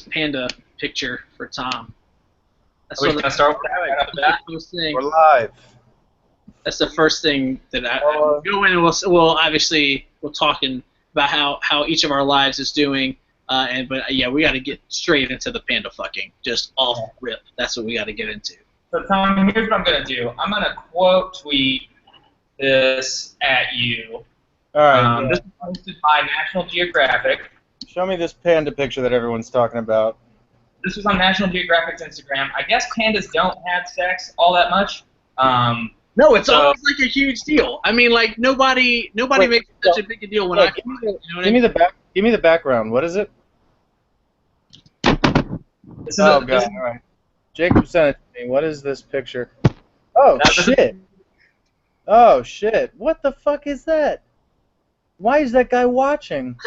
panda picture for Tom. That's Are we gonna start with that right off the bat? We're live. That's the first thing that I go in, and we'll obviously talk about how each of our lives is doing. But yeah, we got to get straight into the panda fucking, just off rip. That's what we got to get into. So Tom, here's what I'm gonna do. I'm gonna quote tweet this at you. All right. This is posted by National Geographic. Show me this panda picture that everyone's talking about. This was on National Geographic's Instagram. I guess pandas don't have sex all that much. No, it's always like a huge deal. I mean, like nobody makes such a big a deal when I. Give me the background. What is it? Oh god! All right. Jacob sent it to me. What is this picture? Oh shit! Oh shit! What the fuck is that? Why is that guy watching?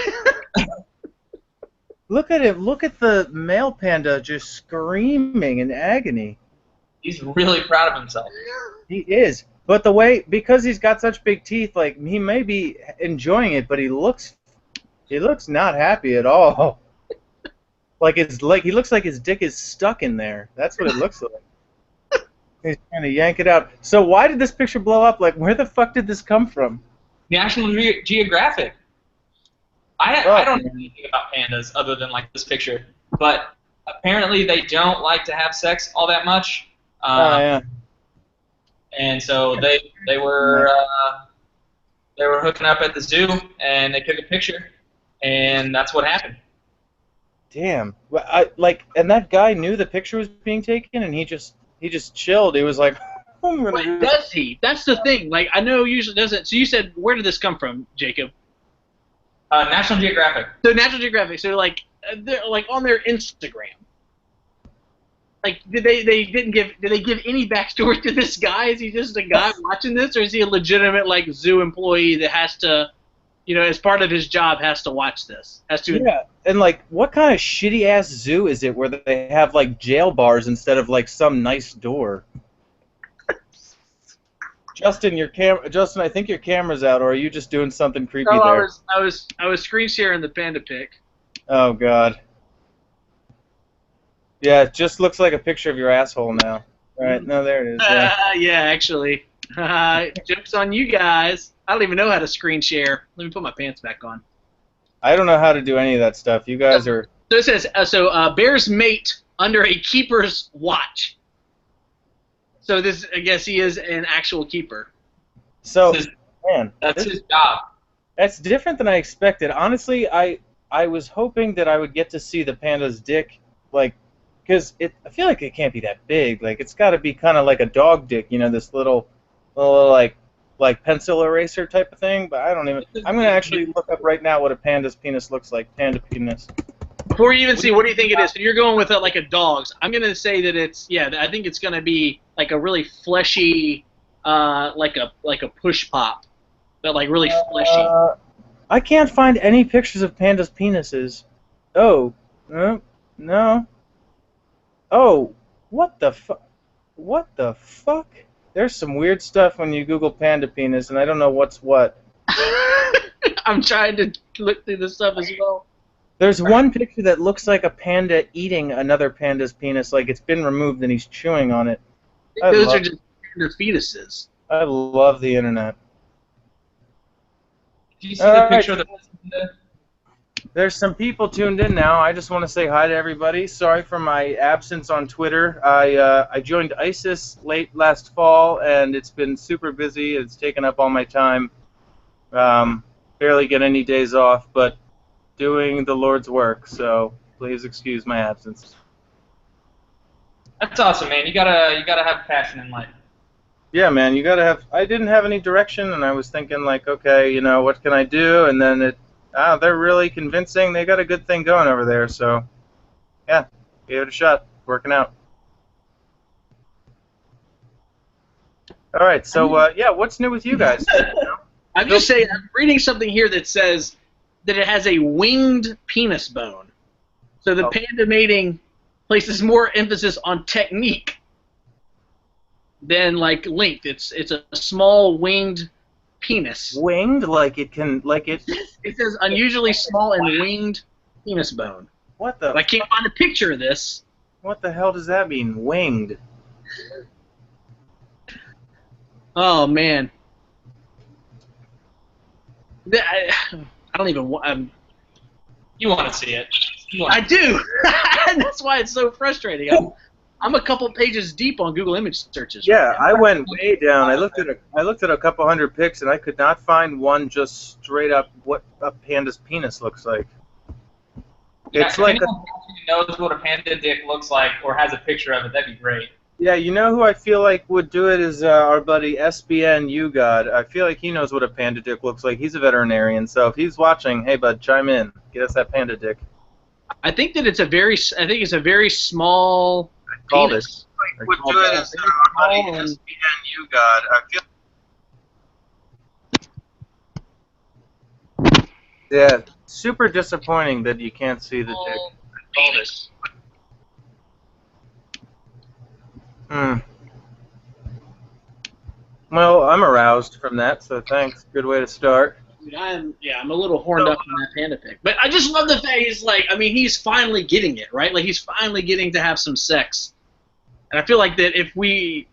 Look at him. Look at the male panda just screaming in agony. He's really proud of himself. He is. But because he's got such big teeth, like, he may be enjoying it, but he looks not happy at all. He looks like his dick is stuck in there. That's what it looks like. He's trying to yank it out. So why did this picture blow up? Like, where the fuck did this come from? National Geographic. I don't know anything about pandas other than like this picture, but apparently they don't like to have sex all that much. Yeah. And so they were hooking up at the zoo, and they took a picture, and that's what happened. Damn. And that guy knew the picture was being taken, and he just chilled. He was like, I'm gonna do this. Does he? That's the thing. Like, I know usually doesn't. So you said, where did this come from, Jacob? National Geographic. So National Geographic. So they're like on their Instagram. Like, did they give any backstory to this guy? Is he just a guy watching this, or is he a legitimate like zoo employee that has to, as part of his job, has to watch this? Yeah, and like, what kind of shitty ass zoo is it where they have like jail bars instead of like some nice door? Justin, I think your camera's out, or are you just doing something creepy there? I was screen sharing the panda pic. Oh god. Yeah, it just looks like a picture of your asshole now. All right, no, there it is. Yeah, actually. Joke's on you guys. I don't even know how to screen share. Let me put my pants back on. I don't know how to do any of that stuff. You guys are... So it says, bears mate under a keeper's watch. So this, I guess he is an actual keeper. So, that's his job. That's different than I expected. Honestly, I was hoping that I would get to see the panda's dick, like, because I feel like it can't be that big. Like, it's got to be kind of like a dog dick, this little like pencil eraser type of thing. But I don't even. I'm gonna actually look up right now what a panda's penis looks like. Panda penis. Before you even see, what do you think it is? So you're going with it like a dog's. I'm gonna say that I think it's gonna be like a really fleshy, like a push pop, but like really fleshy. I can't find any pictures of pandas' penises. Oh, no. Oh, what the fuck? What the fuck? There's some weird stuff when you Google panda penis, and I don't know what's what. I'm trying to look through this stuff as well. There's one picture that looks like a panda eating another panda's penis, like it's been removed and he's chewing on it. Those are just panda fetuses. I love the internet. Do you see the picture of the panda? There's some people tuned in now. I just want to say hi to everybody. Sorry for my absence on Twitter. I joined ISIS late last fall, and it's been super busy. It's taken up all my time. Barely get any days off, but doing the Lord's work, so please excuse my absence. That's awesome, man. You gotta have passion in life. Yeah, man, you gotta have. I didn't have any direction, and I was thinking like, okay, what can I do? And then they're really convincing. They got a good thing going over there, so yeah, gave it a shot. Working out. All right, so yeah, what's new with you guys? I'm just saying, I'm reading something here that says that it has a winged penis bone. So the panda mating places more emphasis on technique than like length. It's a small winged penis. Winged, like it can, like it. It says unusually small and winged penis bone. What the? But I can't find a picture of this. What the hell does that mean? Winged. Oh man. I don't even want. You want to see it. I do. That's why it's so frustrating. I'm a couple pages deep on Google image searches. Yeah, I went way down. I looked at a couple hundred pics, and I could not find one just straight up what a panda's penis looks like. Yeah, It's if like anyone knows what a panda dick looks like or has a picture of it, that'd be great. yeah, you know who I feel like would do it is our buddy SBN YouGod. I feel like he knows what a panda dick looks like. He's a veterinarian, so if he's watching, hey bud, chime in, get us that panda dick. I think that it's a very small Called penis. it. Would do it is our buddy SBN YouGod. I feel. Yeah, super disappointing that you can't see the dick. Penis. Well, I'm aroused from that, so thanks. Good way to start. I'm a little horned up on that panda pic. But I just love the fact he's finally getting it, right? Like, he's finally getting to have some sex. And I feel like that if we,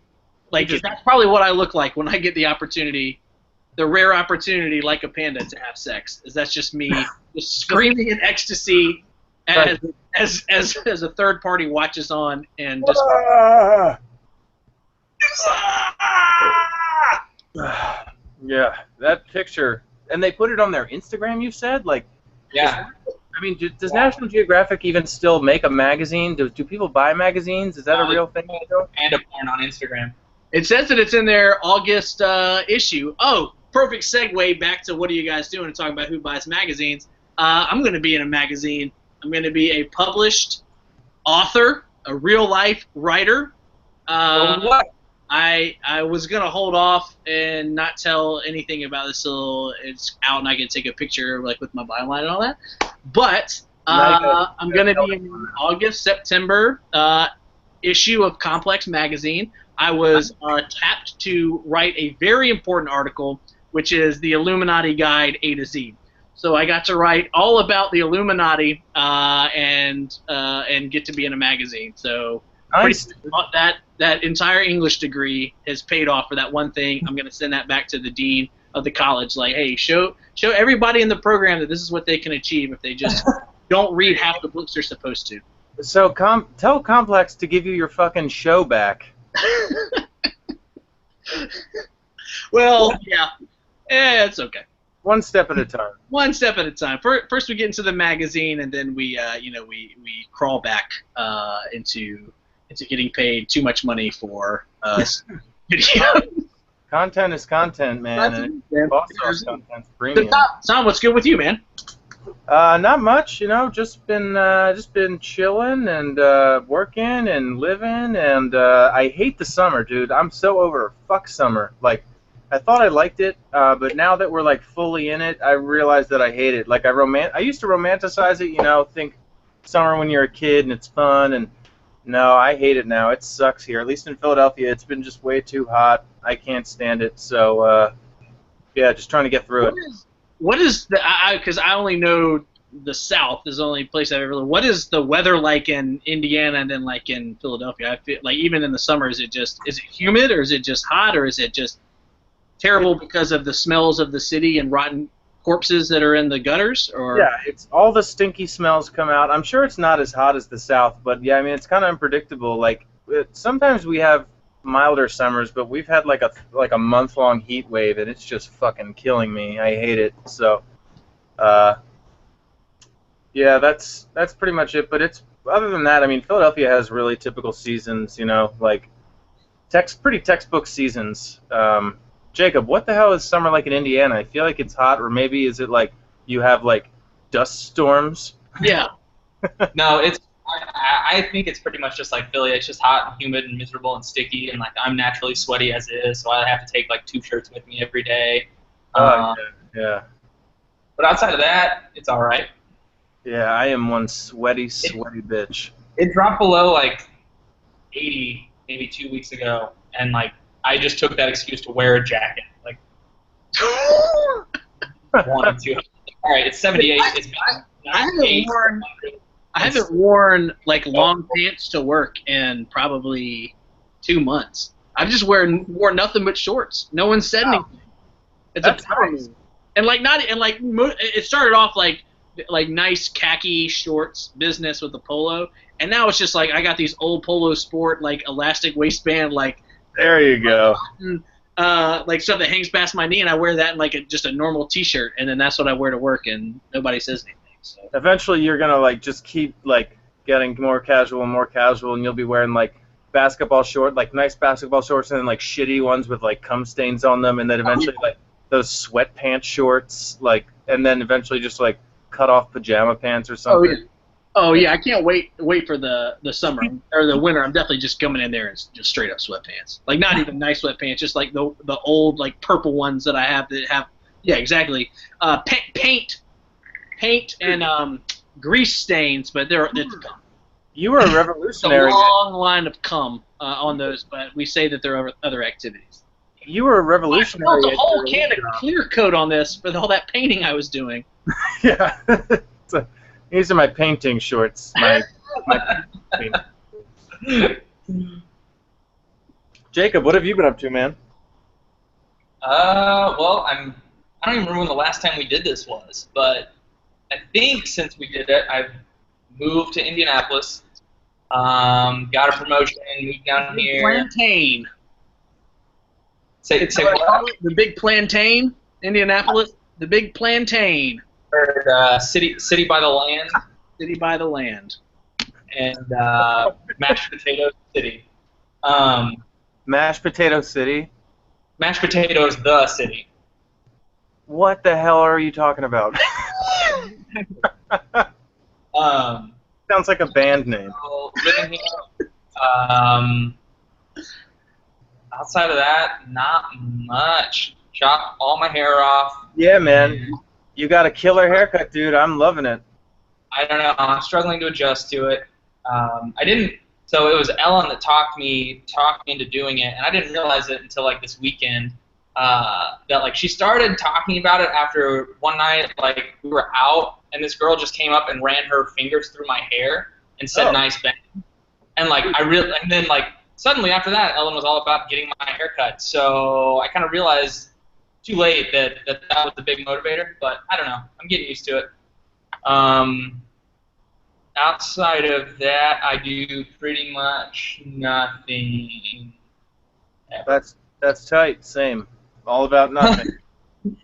that's probably what I look like when I get the opportunity, the rare opportunity like a panda to have sex. Is that's just me just screaming in ecstasy as a third party watches on and just... Yeah, that picture, and they put it on their Instagram. You said, Yeah. I mean, does National Geographic even still make a magazine? Do people buy magazines? Is that a real thing? Panda porn on Instagram. It says that it's in their August issue. Oh, perfect segue back to what are you guys doing and talking about who buys magazines. I'm going to be in a magazine. I'm going to be a published author, a real life writer. What? I was gonna hold off and not tell anything about this till it's out and I can take a picture with my byline and all that. But I'm gonna be in August, September issue of Complex magazine. I was tapped to write a very important article, which is the Illuminati Guide A to Z. So I got to write all about the Illuminati and get to be in a magazine. So Nice. that entire English degree has paid off for that one thing. I'm going to send that back to the dean of the college. Like, hey, show everybody in the program that this is what they can achieve if they just don't read half the books they're supposed to. So tell Complex to give you your fucking show back. Well, yeah, it's okay. One step at a time. One step at a time. First, we get into the magazine, and then we crawl back into getting paid too much money for video. Content is content, man. Boss content's premium. Tom, what's good with you, man? Not much, just been chilling and working and living, and I hate the summer, dude. I'm so over fuck summer. I thought I liked it, but now that we're fully in it, I realize that I hate it. I used to romanticize it, think summer when you're a kid and it's fun, and no, I hate it now. It sucks here. At least in Philadelphia, it's been just way too hot. I can't stand it. So, yeah, just trying to get through it. What is the? Because I only know the South is the only place I've ever lived. What is the weather like in Indiana and then in Philadelphia? I feel even in the summer, is it humid or is it just hot or is it just terrible because of the smells of the city and rotten corpses that are in the gutters? Or yeah, it's all the stinky smells come out. I'm sure it's not as hot as the South, but yeah, I mean it's kind of unpredictable. Sometimes we have milder summers, but we've had a month-long heat wave, and it's just fucking killing me. I hate it. So, yeah, that's pretty much it. But other than that, I mean, Philadelphia has really typical seasons. Pretty textbook seasons. Jacob, what the hell is summer like in Indiana? I feel like it's hot, or maybe is it you have dust storms? Yeah. No, I think it's pretty much just like Philly. It's just hot and humid and miserable and sticky, and I'm naturally sweaty as it is, so I have to take 2 shirts with me every day. Yeah. But outside of that, it's all right. Yeah, I am one sweaty bitch. It dropped below 80 maybe 2 weeks ago, and I just took that excuse to wear a jacket. 1 and 2. All right, it's 78. I haven't worn like long pants to work in probably 2 months. I've just worn nothing but shorts. No one said anything. It's That's a power nice. move. And like not and like it started off like nice khaki shorts business with the polo, and now it's just like I got these old Polo Sport like elastic waistband like There you go. like stuff that hangs past my knee, and I wear that in like just a normal T-shirt, and then that's what I wear to work, and nobody says anything. So. Eventually, you're gonna like just keep like getting more casual and more casual, and you'll be wearing like basketball short, like nice basketball shorts, and then like shitty ones with like cum stains on them, and then eventually like those sweatpants shorts, like, and then eventually just like cut off pajama pants or something. Oh yeah, I can't wait for the summer or the winter. I'm definitely just coming in there and just straight up sweatpants. Like not even nice sweatpants, just like the old like purple ones that I have that have exactly paint and grease stains, but it's cum. You were a It's a revolutionary. long line of cum on those, but we say that there are other activities. You were a I revolutionary. spilled a whole can of clear coat on this for all that painting I was doing. Yeah. These are my painting shorts. My Jacob, what have you been up to, man? Well, I don't even remember when the last time we did this was, but I think since we did it, I've moved to Indianapolis, got a promotion, moved down here. Plantain. Say what? The big plantain, Indianapolis. The big plantain. City by the land. City by the land. And mashed potato city. Mashed Potato City? Mashed potatoes the city. What the hell are you talking about? Sounds like a band name. So living here. Outside of that, not much. Chop all my hair off. Yeah, man. You got a killer haircut, dude. I'm loving it. I don't know. I'm struggling to adjust to it. I didn't. So it was Ellen that talked me into doing it, and I didn't realize it until like this weekend. That like she started talking about it after one night, like we were out, and this girl just came up and ran her fingers through my hair and said, "Nice bang." And like and then like suddenly after that, Ellen was all about getting my haircut. So I kind of realized too late that was the big motivator. But I don't know. I'm getting used to it. Outside of that, I do pretty much nothing. That's tight. Same. All about nothing.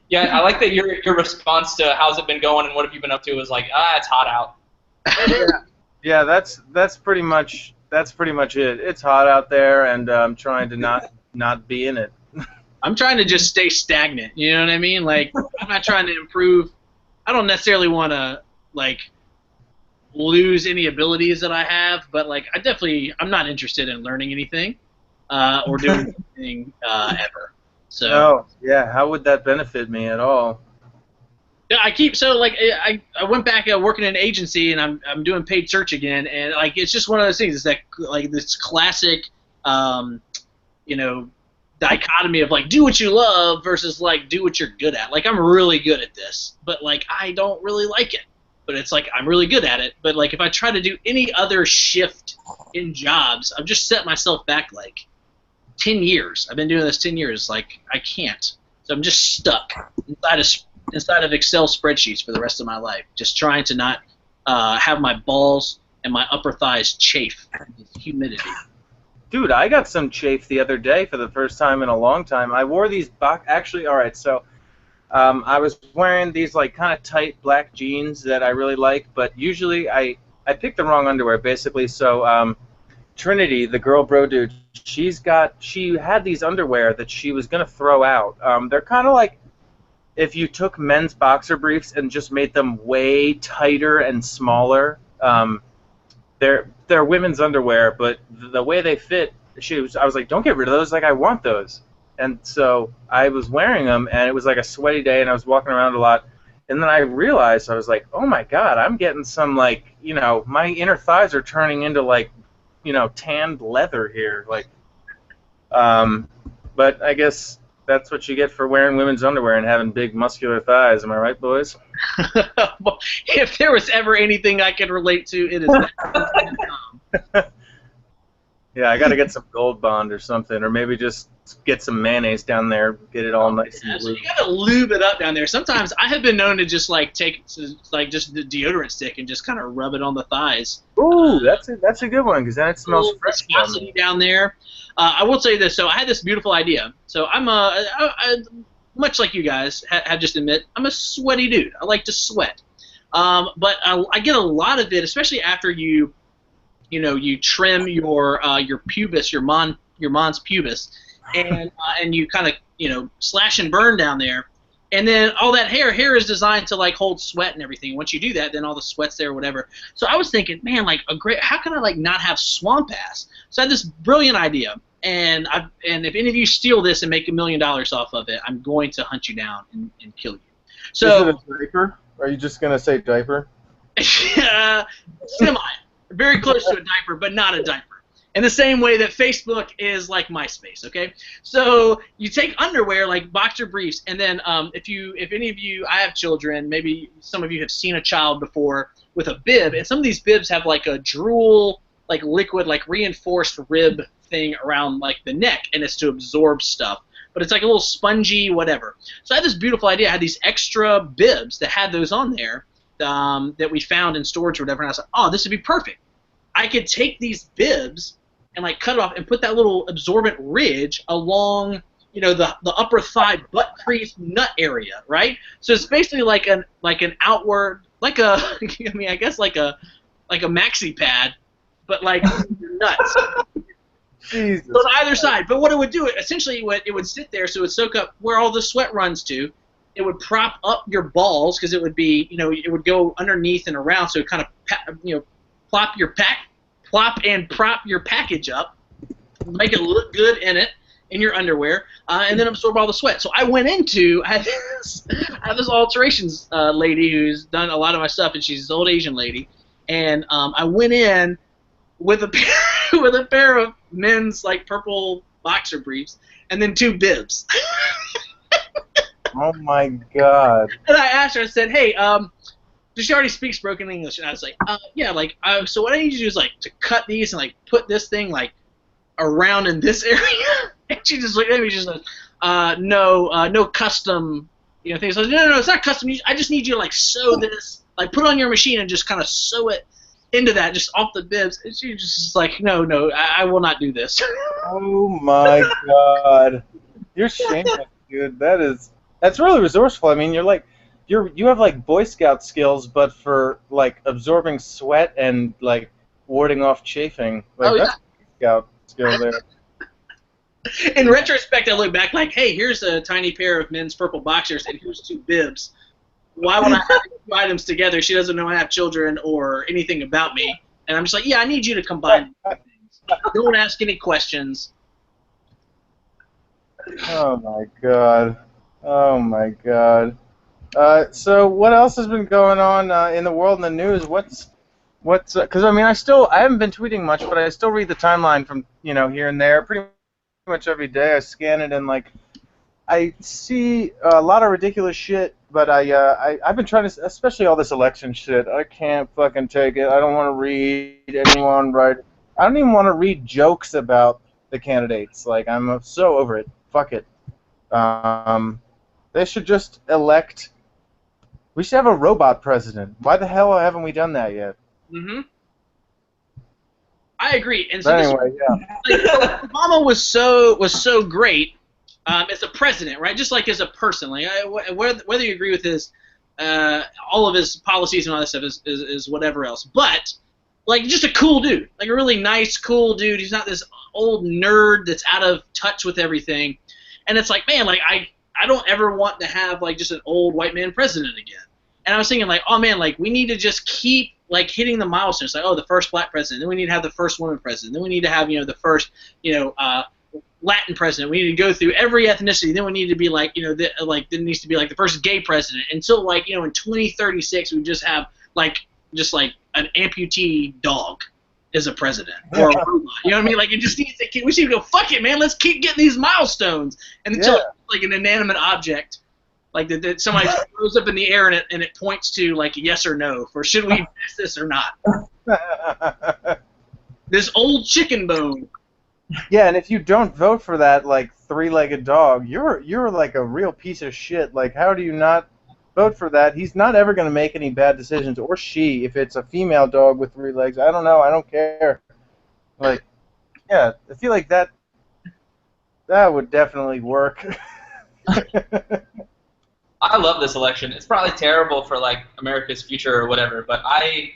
Yeah, I like that your response to how's it been going and what have you been up to was like, it's hot out. Yeah, that's pretty much it. It's hot out there, and I'm trying to not be in it. I'm trying to just stay stagnant. You know what I mean? Like I'm not trying to improve. I don't necessarily want to like lose any abilities that I have, but like I'm not interested in learning anything or doing anything ever. So No, yeah. How would that benefit me at all? yeah, I went back working in an agency, and I'm doing paid search again, and like it's just one of those things. It's that like this classic, dichotomy of like do what you love versus like do what you're good at. Like I'm really good at this, but like I don't really like it. But it's like I'm really good at it. But like if I try to do any other shift in jobs, I've just set myself back like 10 years. I've been doing this 10 years. Like I can't. So I'm just stuck inside of Excel spreadsheets for the rest of my life, just trying to not have my balls and my upper thighs chafe from the humidity. Dude, I got some chafe the other day for the first time in a long time. I wore these actually, all right, so I was wearing these like kind of tight black jeans that I really like, but usually I picked the wrong underwear basically. So Trinity, the girl bro dude, she had these underwear that she was gonna throw out. They're kind of like if you took men's boxer briefs and just made them way tighter and smaller. They're women's underwear, but the way they fit, I was like, don't get rid of those. Like I want those. And so I was wearing them, and it was like a sweaty day, and I was walking around a lot. And then I realized, I was like, oh my God, I'm getting some like, my inner thighs are turning into like, tanned leather here. Like, but I guess that's what you get for wearing women's underwear and having big muscular thighs. Am I right, boys? Well, if there was ever anything I could relate to, it is that. Yeah, I got to get some Gold Bond or something, or maybe just get some mayonnaise down there, get it all nice and So blue. you gotta lube it up down there. Sometimes I have been known to just like take like just the deodorant stick and just kind of rub it on the thighs. Ooh, that's a good one because then it smells Little fresh. viscosity down there. I will tell you this. So I had this beautiful idea. So I'm much like you guys have just admit, I'm a sweaty dude. I like to sweat. But I get a lot of it, especially after you trim your pubis, your mons pubis, and you kind of slash and burn down there, and then all that hair is designed to like hold sweat and everything. Once you do that, then all the sweat's there or whatever. So I was thinking, man, like how can I like not have swamp ass? So I had this brilliant idea, and if any of you steal this and make $1 million off of it, I'm going to hunt you down and kill you. So is it a diaper? Are you just gonna say diaper? Semi. Very close to a diaper, but not a diaper. In the same way that Facebook is like MySpace, okay? So you take underwear like boxer briefs, and then if any of you, I have children, maybe some of you have seen a child before with a bib, and some of these bibs have like a drool, like liquid, like reinforced rib thing around like the neck, and it's to absorb stuff. But it's like a little spongy whatever. So I had this beautiful idea. I had these extra bibs that had those on there that we found in storage or whatever, and I was like, oh, this would be perfect. I could take these bibs and like cut it off and put that little absorbent ridge along, the upper thigh butt crease nut area, right? So it's basically like an outward, like a I guess like a maxi pad, but like your nuts. Jesus. So on either side. But what it would do, essentially, it would sit there, so it would soak up where all the sweat runs to. It would prop up your balls because it would be, it would go underneath and around, so it kind of, plop and prop your package up, make it look good in your underwear, and then absorb all the sweat. So I have this alterations lady who's done a lot of my stuff, and she's this old Asian lady, and I went in with a pair of men's like purple boxer briefs, and then 2 bibs. Oh my God. And I asked her, I said, hey, she already speaks broken English, and I was like, yeah, like, so what I need you to do is like to cut these and like put this thing like around in this area. And she just looked at me, she's like, no custom, things. I was like, no, it's not custom. I just need you to like sew this, like put it on your machine and just kind of sew it into that, just off the bibs. And she just like, no, I will not do this. Oh my God, you're shameless, dude. That's really resourceful. I mean, you have like Boy Scout skills, but for like absorbing sweat and like warding off chafing. Like, that's Boy Scout skill there. In retrospect, I look back like, hey, here's a tiny pair of men's purple boxers, and here's 2 bibs. Why would I have 2 items together? She doesn't know I have children or anything about me. And I'm just like, yeah, I need you to combine these things. Don't ask any questions. Oh my God. Oh my God. So what else has been going on in the world and the news? What's because I mean I haven't been tweeting much, but I still read the timeline from here and there pretty much every day. I scan it and like I see a lot of ridiculous shit, but I've been trying to, especially all this election shit. I can't fucking take it. I don't want to read anyone write. I don't even want to read jokes about the candidates. Like, I'm so over it. Fuck it. They should just elect. We should have a robot president. Why the hell haven't we done that yet? Mm-hmm. I agree. And so but anyway, yeah. Like, Obama was so great as a president, right? Just like as a person, like whether you agree with his all of his policies and all that stuff is whatever else, but like just a cool dude, like a really nice, cool dude. He's not this old nerd that's out of touch with everything. And it's like, man, like I don't ever want to have like just an old white man president again. And I was thinking like, oh man, like we need to just keep like hitting the milestones. Like, oh, the first black president. Then we need to have the first woman president. Then we need to have the first Latin president. We need to go through every ethnicity. Then we need to be like there needs to be like the first gay president. Until like in 2036 we just have like an amputee dog. is a president or a robot. You know what I mean? Like, it just needs to we need to go, fuck it, man, let's keep getting these milestones. And until it's like an inanimate object, like that somebody throws up in the air and it points to like yes or no for should we pass this or not. This old chicken bone. Yeah, and if you don't vote for that like three-legged dog, you're like a real piece of shit. Like, how do you not vote for that? He's not ever going to make any bad decisions, or she, if it's a female dog with 3 legs. I don't know. I don't care. Like, yeah, I feel like that would definitely work. I love this election. It's probably terrible for like America's future or whatever, but I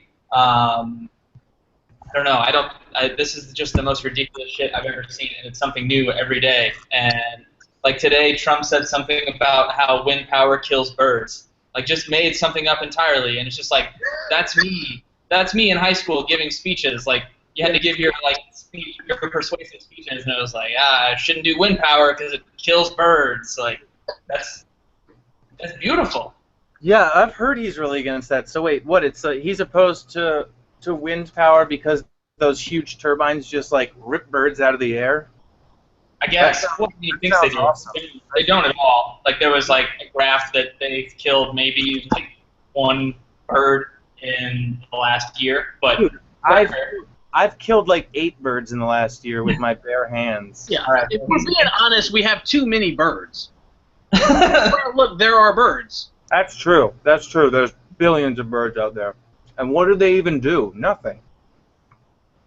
don't know. This is just the most ridiculous shit I've ever seen, and it's something new every day. And like today, Trump said something about how wind power kills birds. Like, just made something up entirely, and it's just like, that's me. That's me in high school giving speeches. Like, you had to give your like speech, your persuasive speeches, and it was like, I shouldn't do wind power because it kills birds. Like, that's beautiful. Yeah, I've heard he's really against that. So wait, what? It's he's opposed to wind power because those huge turbines just like rip birds out of the air? I guess. What do you think they do? Awesome. They don't at all. Like, there was like a graph that they've killed maybe like 1 bird in the last year, but dude, I've killed like 8 birds in the last year with my bare hands. Yeah, if we're being honest, we have too many birds. Look, there are birds. That's true. That's true. There's billions of birds out there. And what do they even do? Nothing.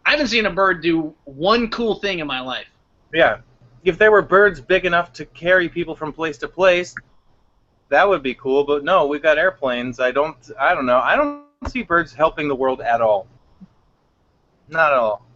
I haven't seen a bird do one cool thing in my life. Yeah. If there were birds big enough to carry people from place to place, that would be cool. But no, we've got airplanes. I don't know. I don't see birds helping the world at all. Not at all.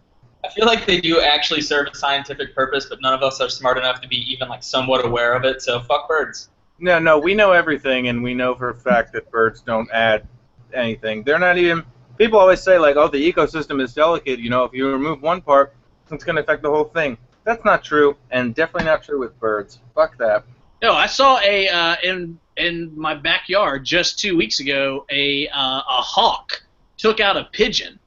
I feel like they do actually serve a scientific purpose, but none of us are smart enough to be even like somewhat aware of it. So fuck birds. No, we know everything, and we know for a fact that birds don't add anything. They're not even. People always say like, oh, the ecosystem is delicate. You know, if you remove one part, it's going to affect the whole thing. That's not true, and definitely not true with birds. Fuck that. No, I saw in my backyard just 2 weeks ago a hawk took out a pigeon.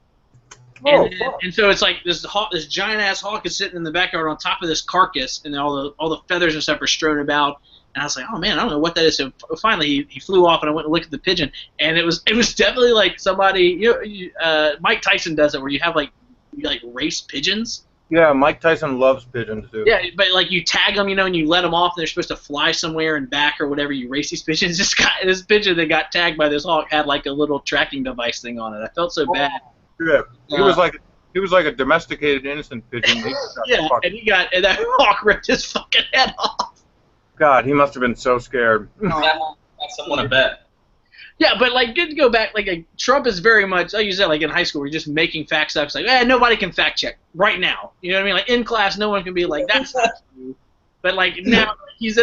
Oh, and so it's like this giant ass hawk is sitting in the backyard on top of this carcass, and all the feathers and stuff are strewn about. And I was like, oh man, I don't know what that is. So finally, he flew off, and I went and looked at the pigeon, and it was definitely like somebody. Mike Tyson does it, where you have you race pigeons. Yeah, Mike Tyson loves pigeons too. Yeah, but like you tag them, and you let them off, and they're supposed to fly somewhere and back or whatever. You race these pigeons. This pigeon that got tagged by this hawk had like a little tracking device thing on it. I felt so bad. Yeah, he was like a domesticated innocent pigeon. Yeah, and that hawk ripped his fucking head off. God, he must have been so scared. That's someone a bet. Yeah, but like, good to go back. Like, Trump is very much, like you said, like in high school, we're just making facts up. It's like, nobody can fact check right now. You know what I mean? Like in class, no one can be like, that's not true. But like now, he's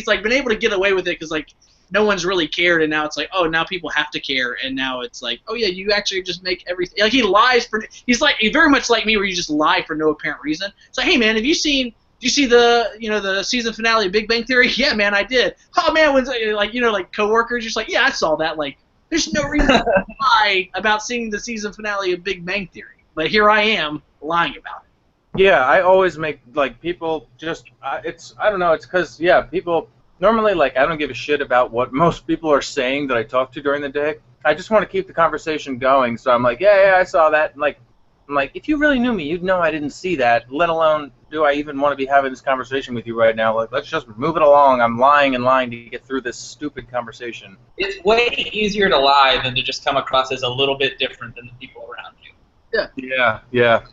like been able to get away with it because like no one's really cared, and now it's like, oh, now people have to care, and now it's like, oh yeah, you actually just make everything. Like he lies for. He's very much like me, where you just lie for no apparent reason. It's like, hey man, do you see the season finale of Big Bang Theory? Yeah, man, I did. Oh man, when like coworkers, just like, yeah, I saw that. Like, there's no reason to lie about seeing the season finale of Big Bang Theory, but here I am lying about it. Yeah, I always make like people just. I don't know. It's because people normally like I don't give a shit about what most people are saying that I talk to during the day. I just want to keep the conversation going. So I'm like, yeah, I saw that. And I'm like, if you really knew me, you'd know I didn't see that, let alone do I even want to be having this conversation with you right now. Like, let's just move it along. I'm lying to get through this stupid conversation. It's way easier to lie than to just come across as a little bit different than the people around you. Yeah.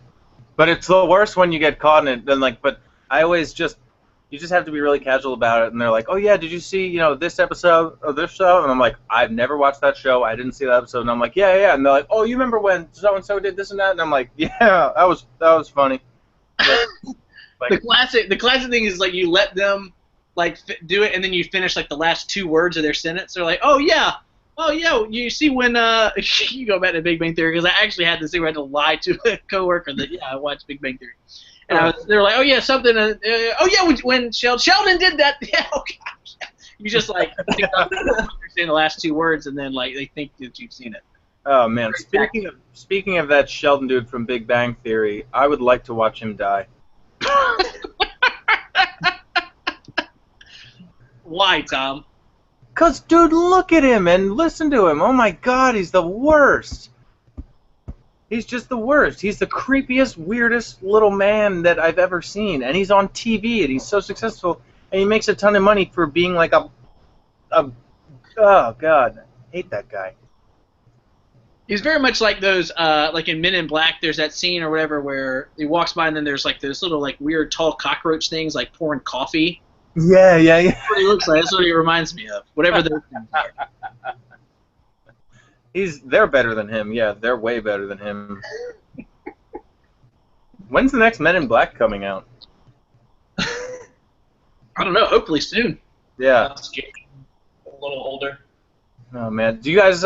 But it's the worst when you get caught in it. Then but I always you just have to be really casual about it. And they're like, oh yeah, did you see, this episode of this show? And I'm like, I've never watched that show. I didn't see that episode. And I'm like, yeah. And they're like, oh, you remember when so-and-so did this and that? And I'm like, yeah, that was funny. The classic thing is like you let them do it, and then you finish like the last 2 words of their sentence. They're like, oh yeah, you see when you go back to Big Bang Theory, because I actually had this thing where I had to lie to a coworker that I watched Big Bang Theory, and they were like, oh yeah, something, when Sheldon did that, yeah, oh gosh, you just like understand the last 2 words, and then like they think that you've seen it. Oh man, speaking of that Sheldon dude from Big Bang Theory, I would like to watch him die. Why, Tom? 'Cause dude, look at him and listen to him. Oh my God, he's the worst. He's just the worst. He's the creepiest, weirdest little man that I've ever seen, and he's on TV and he's so successful, and he makes a ton of money for being like a oh God, I hate that guy. He's very much like those, like in Men in Black. There's that scene or whatever where he walks by and then there's like those little like weird tall cockroach things like pouring coffee. Yeah. That's what he looks like. That's what he reminds me of. Whatever those things are. They're better than him. Yeah, they're way better than him. When's the next Men in Black coming out? I don't know. Hopefully soon. Yeah. A little older. Oh man, do you guys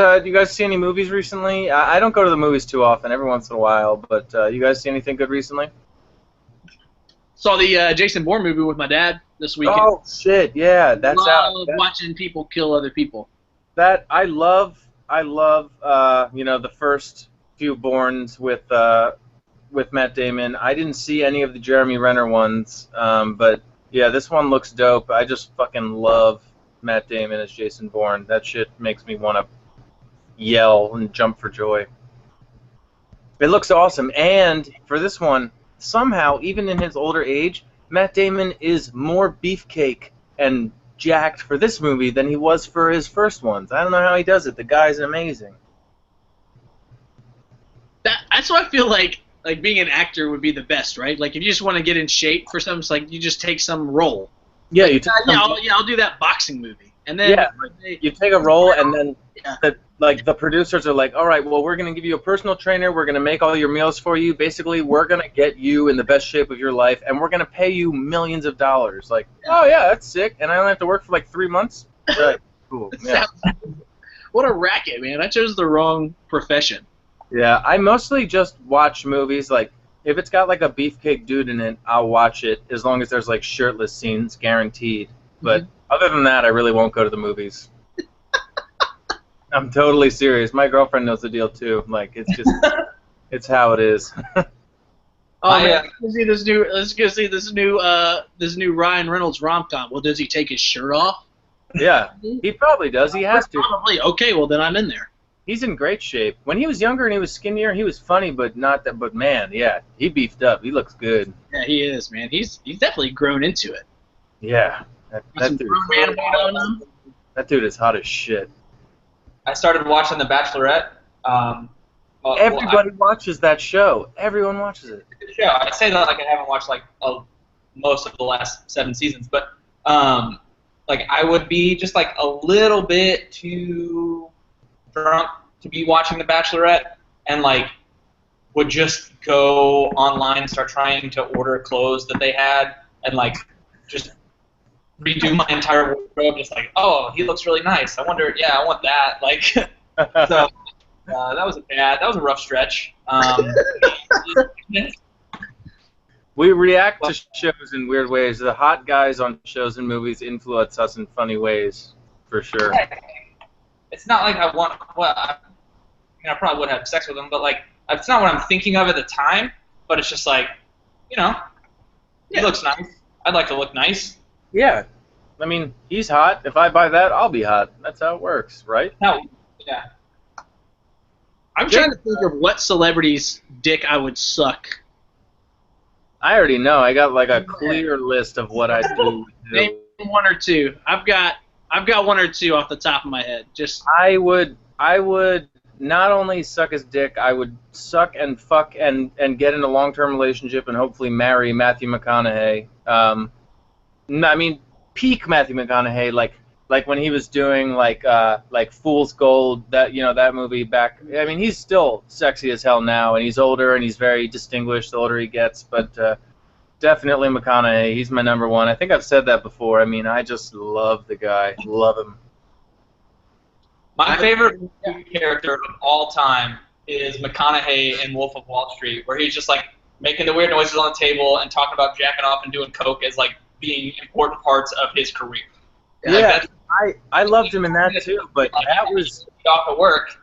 see any movies recently? I don't go to the movies too often, every once in a while, but you guys see anything good recently? Saw the Jason Bourne movie with my dad this weekend. Oh shit, yeah, that's out. Love watching people kill other people. That I love. You know, the first few Bournes with Matt Damon. I didn't see any of the Jeremy Renner ones, but yeah, this one looks dope. I just fucking love Matt Damon as Jason Bourne. That shit makes me want to yell and jump for joy. It looks awesome, and for this one, somehow, even in his older age, Matt Damon is more beefcake and jacked for this movie than he was for his first ones. I don't know how he does it. The guy's amazing. That's what I feel like being an actor would be the best, right? Like if you just want to get in shape for something, it's like you just take some role. Yeah, like, you take I'll do that boxing movie, and then you take a role, and then the producers are like, all right, well, we're gonna give you a personal trainer, we're gonna make all your meals for you. Basically, we're gonna get you in the best shape of your life, and we're gonna pay you millions of dollars. Like, oh yeah, that's sick, and I only have to work for like 3 months. Right, cool. Yeah. What a racket, man! I chose the wrong profession. Yeah, I mostly just watch movies like. If it's got like a beefcake dude in it, I'll watch it as long as there's like shirtless scenes guaranteed. But other than that, I really won't go to the movies. I'm totally serious. My girlfriend knows the deal too. Like it's just, it's how it is. Oh man, let's go see this new Ryan Reynolds rom-com. Well, does he take his shirt off? Yeah, he probably does. He has to. Probably. Okay, well then I'm in there. He's in great shape. When he was younger and he was skinnier, he was funny, but not that. But man, yeah, he beefed up. He looks good. Yeah, he is, man. He's definitely grown into it. Yeah, that dude is hot as shit. I started watching The Bachelorette. Everybody watches that show. Everyone watches it. Yeah, I say that like I haven't watched like most of the last 7 seasons, but like I would be just like a little bit too drunk to be watching The Bachelorette, and like would just go online and start trying to order clothes that they had, and like just redo my entire wardrobe. Just like, oh, he looks really nice. I wonder, yeah, I want that. Like, so that was a rough stretch. We react to shows in weird ways. The hot guys on shows and movies influence us in funny ways, for sure. It's not like I want. Well, I probably would have sex with him, but like, it's not what I'm thinking of at the time. But it's just like, he looks nice. I'd like to look nice. Yeah, I mean, he's hot. If I buy that, I'll be hot. That's how it works, right? No, yeah. I'm trying to think of what celebrity's dick I would suck. I already know. I got like a clear list of what I do. Name one or two. I've got one or two off the top of my head. Just I would not only suck his dick, I would suck and fuck and get in a long-term relationship and hopefully marry Matthew McConaughey. I mean, peak Matthew McConaughey, like when he was doing like Fool's Gold, that movie back. I mean, he's still sexy as hell now, and he's older and he's very distinguished the older he gets. But definitely McConaughey, he's my number one. I think I've said that before. I mean, I just love the guy, love him. My favorite character of all time is McConaughey in Wolf of Wall Street, where he's just like making the weird noises on the table and talking about jacking off and doing coke as like being important parts of his career. Yeah, I loved him in that too, but that was off of work.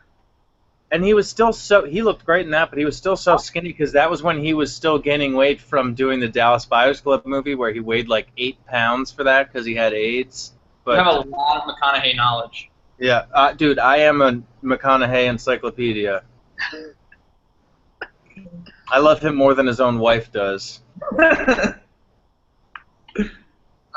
And he was still he looked great in that, but he was still so skinny because that was when he was still gaining weight from doing the Dallas Buyers Club movie where he weighed like 8 pounds for that because he had AIDS. But You have a lot of McConaughey knowledge. yeah, dude, I am a McConaughey encyclopedia. I love him more than his own wife does.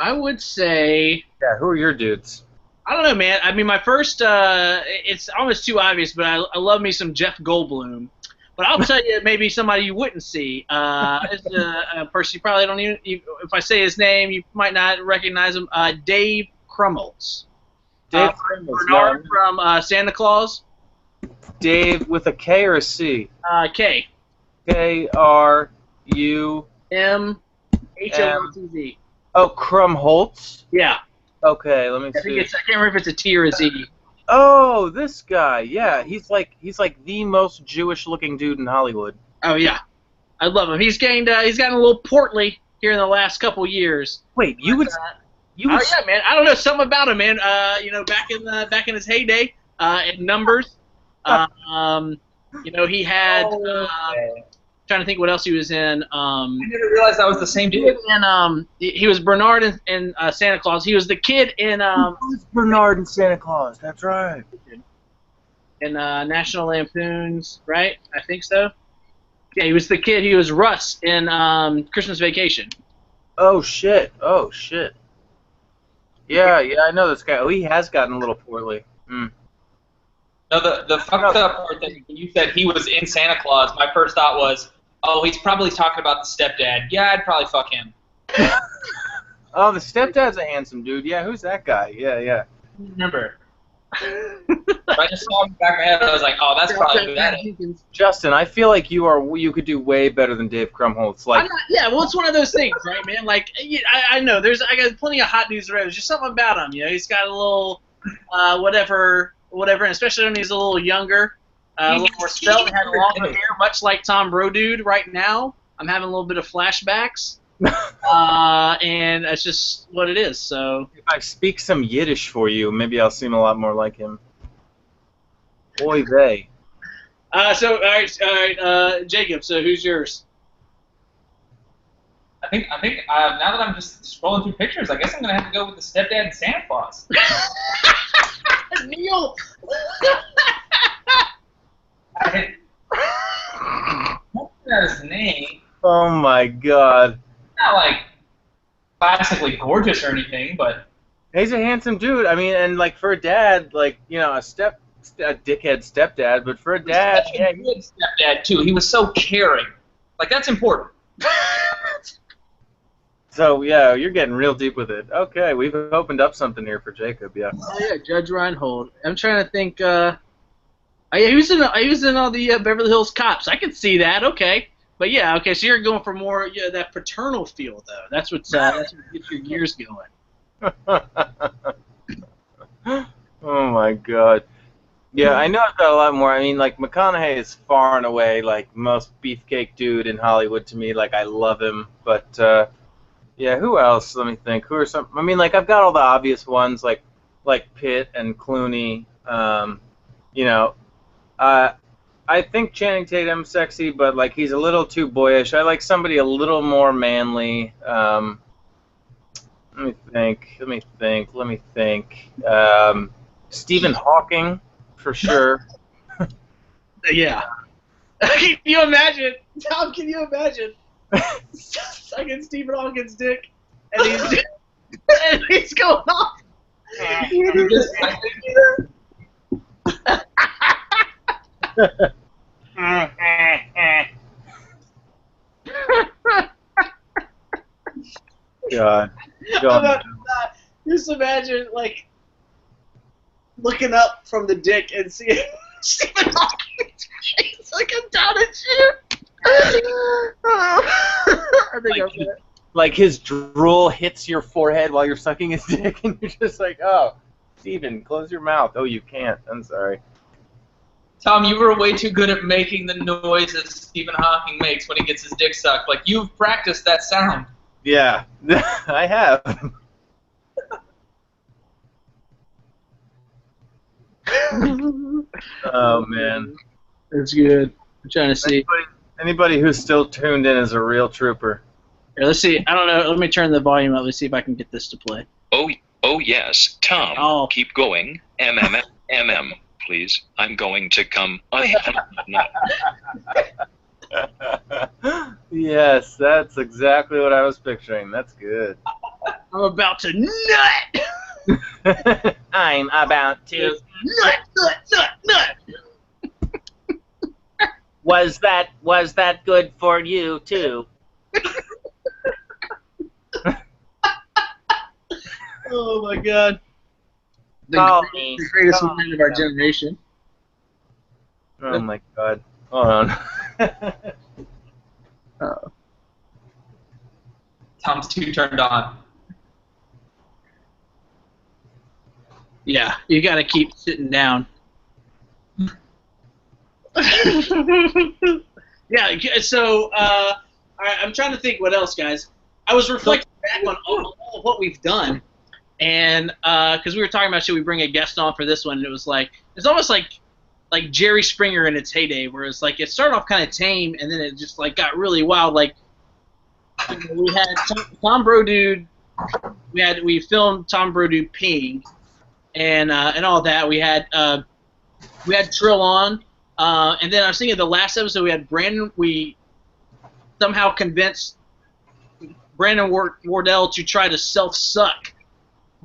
I would say. Yeah, who are your dudes? I don't know, man. I mean, my first, it's almost too obvious, but I love me some Jeff Goldblum. But I'll tell you, maybe somebody you wouldn't see. It's a person you probably don't even, if I say his name, you might not recognize him. Dave Krumholtz. Dave Krumholtz. Bernard from Santa Claus. Dave with a K or a C? K. K-R-U-M-H-O-L-T-Z. Oh, Krumholtz? Yeah. Okay, let me see. I can't remember if it's a T or a Z. Oh, this guy. Yeah, he's like the most Jewish-looking dude in Hollywood. Oh yeah, I love him. He's gotten a little portly here in the last couple years. Wait, Oh yeah, man. I don't know, something about him, man. Back in his heyday, in Numbers, he had. Trying to think what else he was in. I didn't realize that was the same dude. And he was Bernard in Santa Claus. He was the kid in. Bernard in Santa Claus. That's right. In National Lampoon's, right? I think so. Yeah, he was the kid. He was Russ in Christmas Vacation. Oh shit! Yeah, I know this guy. Oh, he has gotten a little poorly. Mm. No, the fucked up part that you said he was in Santa Claus, my first thought was, oh, he's probably talking about the stepdad. Yeah, I'd probably fuck him. Oh, the stepdad's a handsome dude. Yeah, who's that guy? Yeah. Remember. I just saw him back in my head, I was like, oh, that's probably who that is. Justin, I feel like you could do way better than Dave Krumholtz. Like, well, it's one of those things, right, man? Like, I know I got plenty of hot news around. There's just something about him, he's got a little whatever, and especially when he's a little younger, a little more svelte, and had longer hair, much like Tom Brodude right now. I'm having a little bit of flashbacks, and that's just what it is. So if I speak some Yiddish for you, maybe I'll seem a lot more like him. Oy vey. All right, Jacob. So who's yours? I think now that I'm just scrolling through pictures, I guess I'm gonna have to go with the stepdad in Santa Claus. Neil. What's his name? Oh my God. Not like classically gorgeous or anything, but he's a handsome dude. I mean, and like for a dad, like a dickhead stepdad, but for a dad, yeah, good stepdad too. He was so caring. Like that's important. So yeah, you're getting real deep with it. Okay, we've opened up something here for Jacob. Yeah. Oh yeah, Judge Reinhold. I'm trying to think. He was in all the Beverly Hills Cops. I could see that. Okay, but yeah, okay. So you're going for more that paternal feel though. That's what gets your gears going. Oh my God. Yeah, I know I've got a lot more. I mean, like McConaughey is far and away like most beefcake dude in Hollywood to me. Like I love him, but. Yeah, who else? Let me think. Who are some? I mean, like I've got all the obvious ones, like Pitt and Clooney. I think Channing Tatum's sexy, but like he's a little too boyish. I like somebody a little more manly. Let me think. Stephen Hawking, for sure. Yeah. Can you imagine? Tom, can you imagine? Sucking Stephen Hawking's dick, and he's going off. God. Just imagine, like, looking up from the dick and seeing Stephen Hawking's face looking down at you. I think like his drool hits your forehead while you're sucking his dick, and you're just like, oh, Steven, close your mouth. Oh, you can't. I'm sorry. Tom, you were way too good at making the noise that Stephen Hawking makes when he gets his dick sucked. Like, you've practiced that sound. Yeah, I have. Oh, man. It's good. I'm trying to see. Anybody who's still tuned in is a real trooper. Here, let's see. I don't know. Let me turn the volume up. Let's see if I can get this to play. Oh yes, Tom. Oh. Keep going. Please. I'm going to come. Yes, that's exactly what I was picturing. That's good. I'm about to nut. I'm about to Nut. Was that good for you too? Oh my God. Call The me. greatest Call man me. of our generation. Oh my God. Hold on. Tom's too turned on. Yeah, you got to keep sitting down. Yeah, so I'm trying to think what else, guys. I was reflecting back on all of what we've done, and because we were talking about should we bring a guest on for this one, and it was like it's almost like Jerry Springer in its heyday, where it's like it started off kind of tame, and then it just like got really wild. Like we had Tom Brodude, we filmed Tom Brodude peeing, and all that. We had Trill on. And then I was thinking the last episode we had Brandon. We somehow convinced Brandon Wardell to try to self-suck.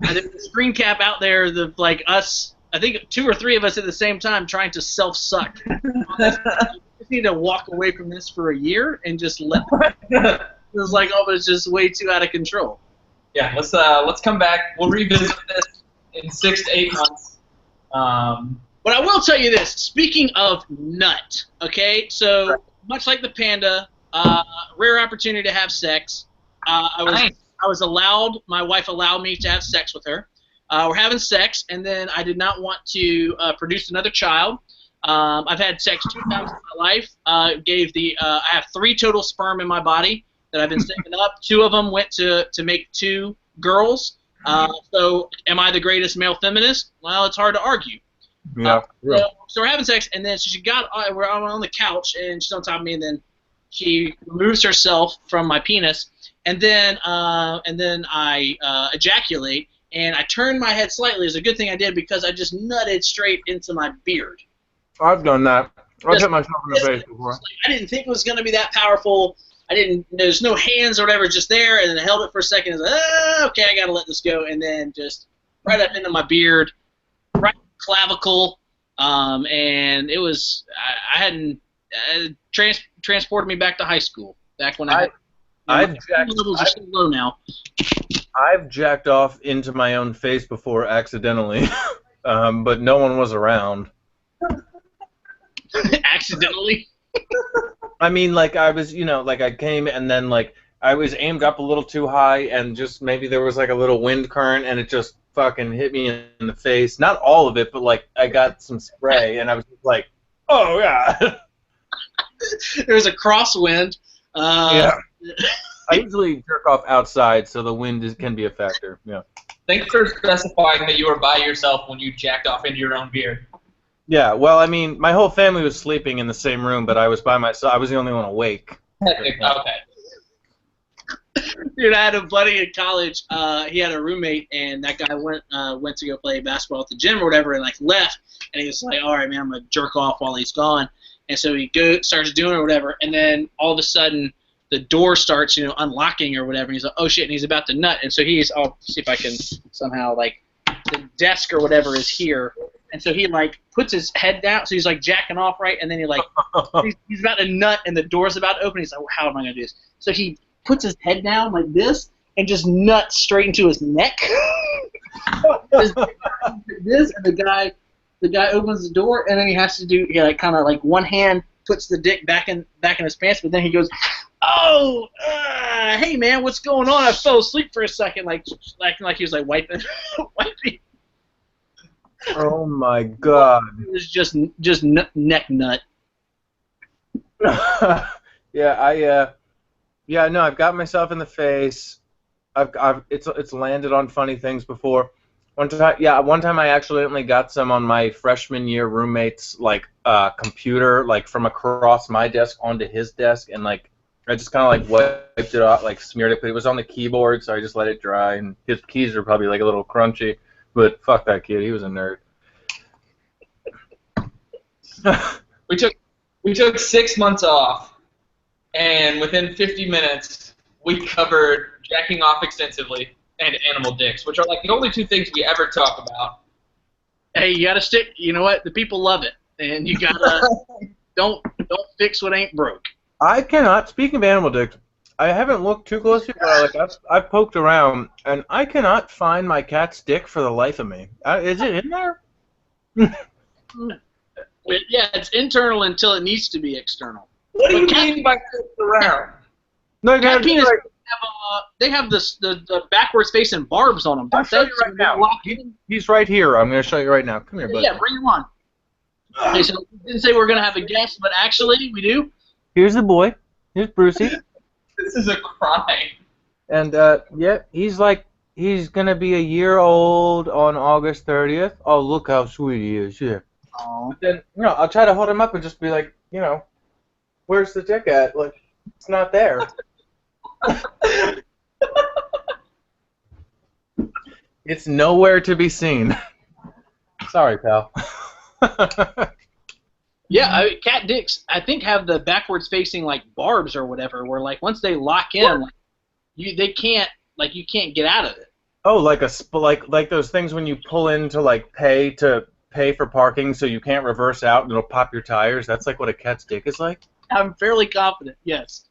And there was a screen cap out there of like us, I think 2 or 3 of us at the same time trying to self-suck. We just need to walk away from this for a year and just let it was like, oh, but it's just way too out of control. Yeah, let's come back. We'll revisit this in 6 to 8 months. But I will tell you this, speaking of nut, okay, so much like the panda, rare opportunity to have sex, I was allowed, my wife allowed me to have sex with her. We're having sex, and then I did not want to produce another child. I've had sex 2 times in my life. I have 3 total sperm in my body that I've been saving up. 2 of them went to make 2 girls. So am I the greatest male feminist? Well, it's hard to argue. Yeah. So we're having sex, and then we're on the couch, and she's on top of me, and then she removes herself from my penis, and then I ejaculate, and I turn my head slightly. It's a good thing I did because I just nutted straight into my beard. I've done that. I've hit myself in the face before. I didn't think it was going to be that powerful. There's no hands or whatever, just there, and then I held it for a second, and I was like, okay, I got to let this go, and then just right up into my beard, right clavicle, and it was I hadn't transported me back to high school back when levels are so low now. I've jacked off into my own face before accidentally, but no one was around. Accidentally? I mean, like I was, like I came and then like I was aimed up a little too high, and just maybe there was like a little wind current, and it just fucking hit me in the face. Not all of it, but like I got some spray, and I was just like, oh yeah. There was a crosswind. Yeah. I usually jerk off outside, so the wind can be a factor. Yeah. Thanks for specifying that you were by yourself when you jacked off into your own beard. Yeah, well, I mean, my whole family was sleeping in the same room, but I was by myself. I was the only one awake. Okay. Dude, I had a buddy in college. He had a roommate, and that guy went to go play basketball at the gym or whatever, and like left. And he was like, "All right, man, I'm gonna jerk off while he's gone." And so he starts doing it or whatever, and then all of a sudden the door starts, unlocking or whatever. And he's like, "Oh shit!" And he's about to nut. And so I'll see if I can somehow like the desk or whatever is here. And so he like puts his head down, so he's like jacking off, right? And then he like he's about to nut, and the door's about to open. He's like, "How am I gonna do this?" So he puts his head down like this and just nuts straight into his neck. This, and the guy opens the door, and then he has to do kind of like one hand puts the dick back in his pants, but then he goes, "Oh, hey man, what's going on?" I fell asleep for a second, like acting like he was like wiping. Oh my god. It was just neck nut. Yeah, no, I've got myself in the face. It's landed on funny things before. One time I accidentally got some on my freshman year roommate's like computer, like from across my desk onto his desk, and like I just kind of like wiped it off, like smeared it, but it was on the keyboard, so I just let it dry, and his keys are probably like a little crunchy, but fuck that kid, he was a nerd. We took 6 months off, and within 50 minutes, we covered jacking off extensively and animal dicks, which are like the only two things we ever talk about. Hey, you gotta stick. You know what? The people love it, and you gotta don't fix what ain't broke. I cannot. Speaking of animal dicks, I haven't looked too closely, but like I've poked around, and I cannot find my cat's dick for the life of me. Is it in there? Yeah, it's internal until it needs to be external. What do you mean by poked around? No, Cat penis they have the backwards facing barbs on them. I'll show you right now. He's right here. I'm going to show you right now. Come here, buddy. Yeah, bring him on. Okay, so we didn't say we were going to have a guest, but actually we do. Here's the boy. Here's Brucey. This is a crime. And, yeah, he's going to be a year old on August 30th. Oh, look how sweet he is. Yeah. Oh. Then, I'll try to hold him up and just be like, where's the dick at? Like, it's not there. It's nowhere to be seen. Sorry, pal. Yeah, cat dicks, I think, have the backwards facing like barbs or whatever, where like once they lock in, like, you can't get out of it. Oh, like those things when you pull in to pay for parking, so you can't reverse out and it'll pop your tires. That's like what a cat's dick is like. I'm fairly confident. Yes.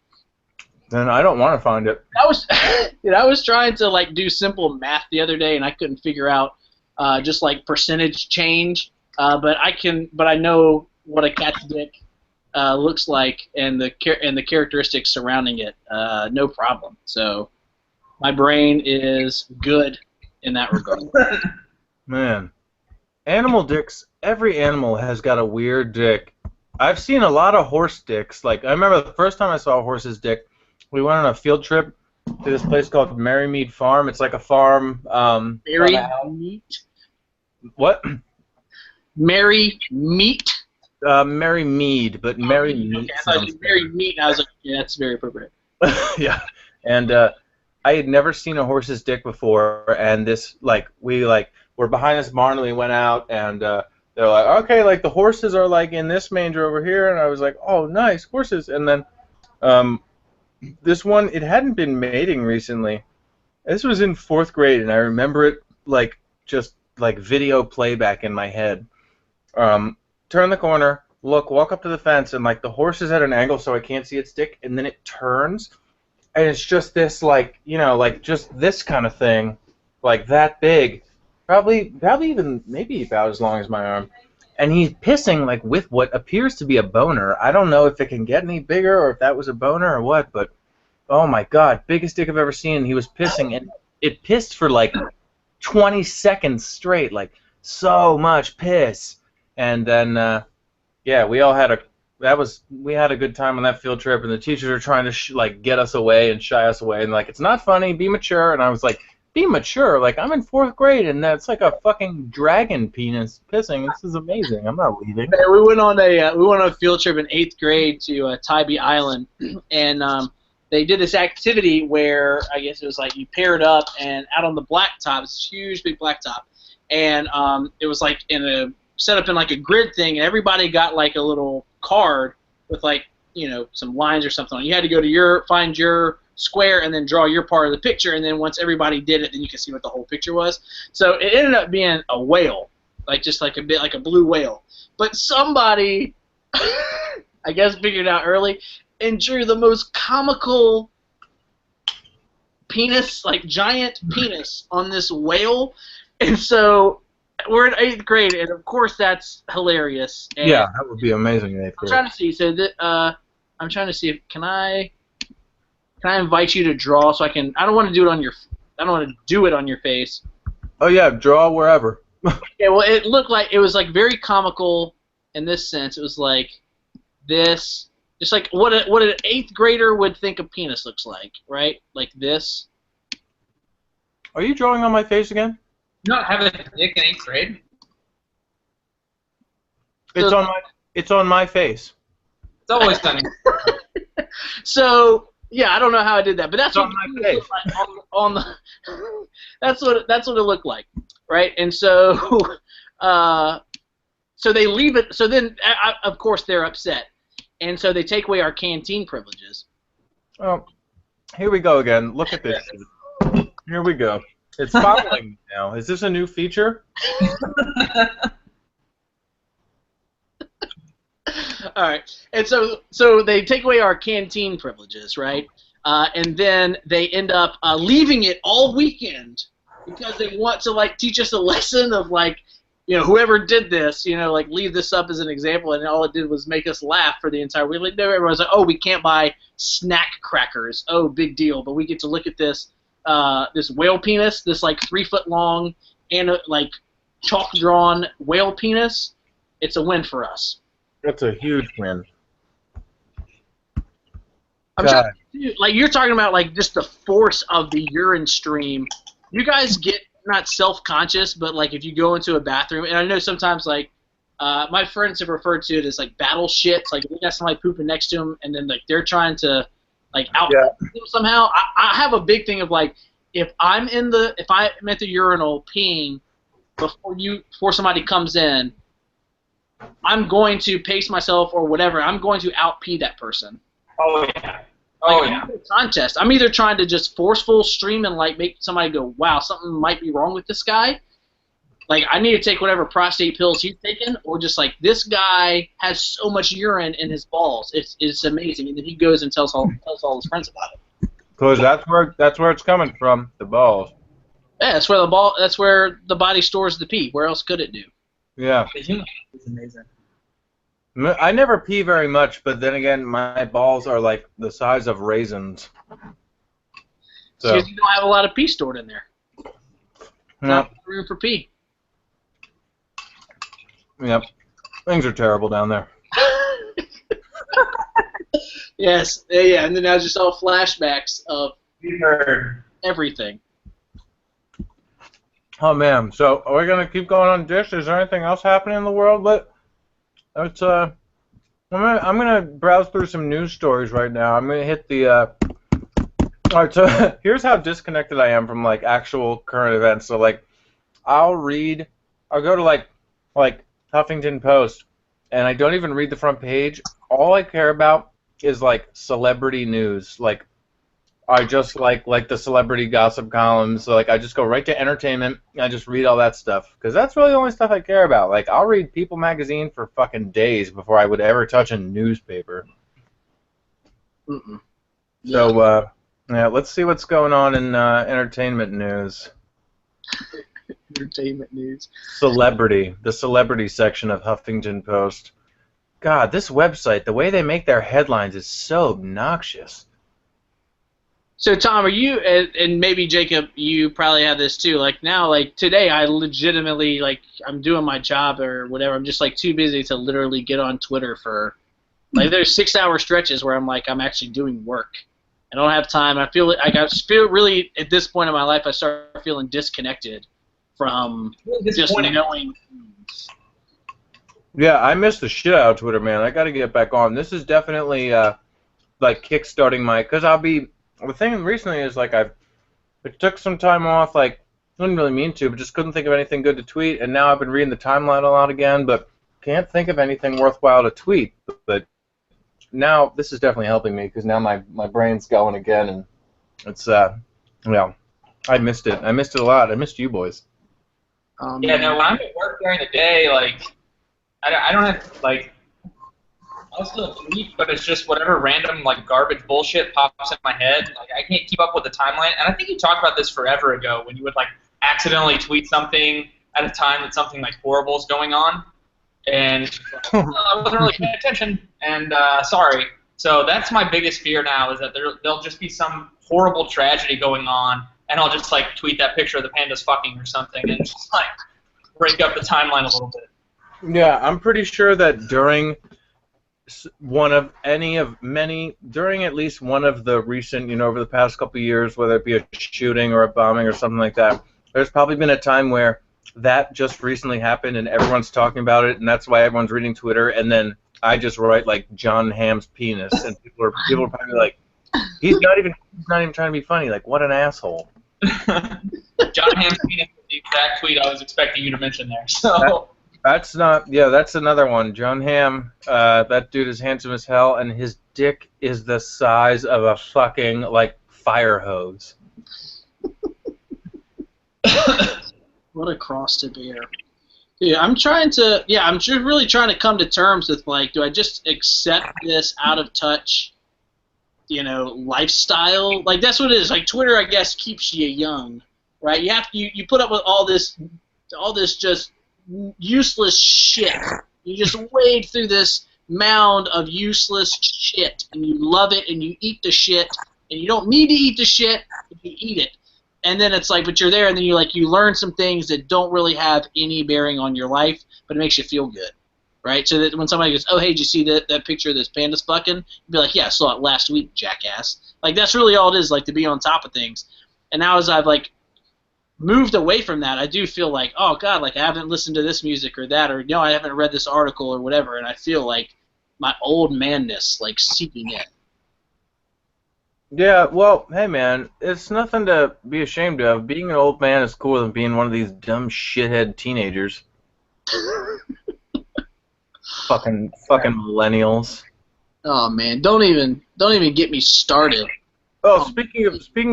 Then I don't want to find it. I was trying to like do simple math the other day, and I couldn't figure out just like percentage change. But I know what a cat's dick looks like, and the characteristics surrounding it. No problem. So my brain is good in that regard. Man, animal dicks. Every animal has got a weird dick. I've seen a lot of horse dicks. Like I remember the first time I saw a horse's dick. We went on a field trip to this place called Merrymead Farm. It's like a farm. Merrymead? What? Merrymead? Merrymead, but Merrymead. Okay, I thought you Merrymead, and I was like, yeah, that's very appropriate. Yeah, and I had never seen a horse's dick before, and this we're behind this barn, and we went out, and they're like, okay, like the horses are like in this manger over here, and I was like, oh, nice horses, and then this one, it hadn't been mating recently. This was in 4th grade, and I remember it like just like video playback in my head. Turn the corner, walk up to the fence, and like the horse is at an angle so I can't see its dick, and then it turns, and it's just this like just this kind of thing, like that big, probably even maybe about as long as my arm. And he's pissing like with what appears to be a boner. I don't know if it can get any bigger or if that was a boner or what, but oh my god, biggest dick I've ever seen. He was pissing, and it pissed for like 20 seconds straight, like so much piss. And then yeah, we had a good time on that field trip, and the teachers are trying to get us away and shy us away, and like it's not funny, be mature. And I was like, be mature, like I'm in 4th grade, and that's like a fucking dragon penis pissing. This is amazing. I'm not leaving. We went on a field trip in 8th grade to Tybee Island, and they did this activity where I guess it was like you paired up, and out on the blacktop, it's a huge big blacktop, and it was like set up in like a grid thing, and everybody got like a little card with like some lines or something on it. You had to go to find your square and then draw your part of the picture, and then once everybody did it, then you could see what the whole picture was. So it ended up being a whale, like just like a bit like a blue whale. But somebody, I guess, figured out early and drew the most comical penis, like giant penis on this whale. And so we're in 8th grade, and of course that's hilarious. And yeah, that would be amazing in 8th grade. I'm trying to see. So I'm trying to see if can I invite you to draw so I can. I don't want to do it on your face. Oh yeah, draw wherever. Okay, well it looked like it was like very comical in this sense. It was like this, just like what an 8th grader would think a penis looks like, right? Like this. Are you drawing on my face again? You not have a dick in 8th grade? It's on my face. It's always funny. So yeah, I don't know how I did that, but that's It's what on my it looked like on the. that's what it looked like, right? And so, so they leave it. So then, of course, they're upset, and so they take away our canteen privileges. Oh, here we go again. Look at this. Here we go. It's following me now. Is this a new feature? All right, and so they take away our canteen privileges, right? And then they end up leaving it all weekend because they want to like teach us a lesson of like, you know, whoever did this, you know, like leave this up as an example, and all it did was make us laugh for the entire week. Like, everyone's like, oh, we can't buy snack crackers. Oh, big deal, but we get to look at this this whale penis, this like 3 foot long and like chalk drawn whale penis. It's a win for us. That's a huge win. I'm trying to, like you're talking about like just the force of the urine stream. You guys get not self-conscious, but like if you go into a bathroom, and I know sometimes like my friends have referred to it as like battle shit. Like they got somebody pooping next to them, and then like they're trying to like out them somehow. I have a big thing of like if I'm at the urinal peeing before somebody comes in, I'm going to pace myself or whatever. I'm going to out pee that person. Oh yeah. Oh like, yeah. Contest. I'm either trying to just forceful stream and like make somebody go, wow, something might be wrong with this guy. Like I need to take whatever prostate pills he's taking, or just like this guy has so much urine in his balls. It's amazing, and then he goes and tells all his friends about it. Because that's where it's coming from, the balls. Yeah, that's where the body stores the pee. Where else could it do? Yeah. The human is amazing. I never pee very much, but then again, my balls are like the size of raisins. So Because you don't have a lot of pee stored in there. Not room for pee. Yep. Things are terrible down there. Yes, yeah, and then now just all flashbacks of everything. Oh man, so are we gonna keep going on Dish? Is there anything else happening in the world? I'm gonna browse through some news stories right now. I'm gonna hit the. All right, so here's how disconnected I am from like actual current events. So like, I'll go to like Huffington Post, and I don't even read the front page. All I care about is like celebrity news. Like, I just like the celebrity gossip columns. So like, I just go right to entertainment. And I just read all that stuff because that's really the only stuff I care about. Like, I'll read People magazine for fucking days before I would ever touch a newspaper. Mm-mm. So yeah, let's see what's going on in entertainment news. Entertainment news. The celebrity section of Huffington Post. God, this website, the way they make their headlines is so obnoxious. So Tom, are you, and maybe Jacob, you probably have this too. Like now, like today, I legitimately like I'm doing my job or whatever. I'm just like too busy to literally get on Twitter for like there's 6-hour stretches where I'm like I'm actually doing work. I don't have time. I feel like I just feel really at this point in my life I start feeling disconnected from just knowing. Yeah, I miss the shit out of Twitter, man. I got to get back on. This is definitely like kickstarting my, because the thing recently is like I took some time off, like didn't really mean to, but just couldn't think of anything good to tweet, and now I've been reading the timeline a lot again, but can't think of anything worthwhile to tweet. But now this is definitely helping me because now my brain's going again, and it's well, I missed it. I missed it a lot. I missed you boys. Yeah, no, when I'm at work during the day, like I don't have like. I'll still tweet, but it's just whatever random like garbage bullshit pops in my head. Like I can't keep up with the timeline. And I think you talked about this forever ago when you would like accidentally tweet something at a time that something like horrible is going on, and I wasn't really paying attention. And sorry. So that's my biggest fear now is that there'll just be some horrible tragedy going on, and I'll just like tweet that picture of the pandas fucking or something, and just like break up the timeline a little bit. Yeah, I'm pretty sure that during during at least one of the recent, over the past couple of years, whether it be a shooting or a bombing or something like that, there's probably been a time where that just recently happened and everyone's talking about it, and that's why everyone's reading Twitter, and then I just write like John Hamm's penis, and people are probably like, he's not even trying to be funny. Like, what an asshole. John Hamm's penis was the exact tweet I was expecting you to mention there. So that's another one. John Hamm, that dude is handsome as hell, and his dick is the size of a fucking like fire hose. What a cross to bear. Yeah, I'm just really trying to come to terms with, like, do I just accept this out of touch, lifestyle? Like, that's what it is. Like, Twitter, I guess, keeps you young, right? You put up with all this just useless shit. You just wade through this mound of useless shit, and you love it, and you eat the shit, and you don't need to eat the shit, but you eat it. And then it's like, but you're there, and then you learn some things that don't really have any bearing on your life, but it makes you feel good, right? So that when somebody goes, oh, hey, did you see that picture of this pandas fucking? You'd be like, yeah, I saw it last week, jackass. Like, that's really all it is, like, to be on top of things. And now as I've, like, moved away from that, I do feel like, oh, God, like, I haven't listened to this music or that, or, I haven't read this article or whatever, and I feel like my old manness, like, seeping in. Yeah, well, hey man, it's nothing to be ashamed of. Being an old man is cooler than being one of these dumb shithead teenagers. fucking millennials. Oh man, don't even get me started. Oh, speaking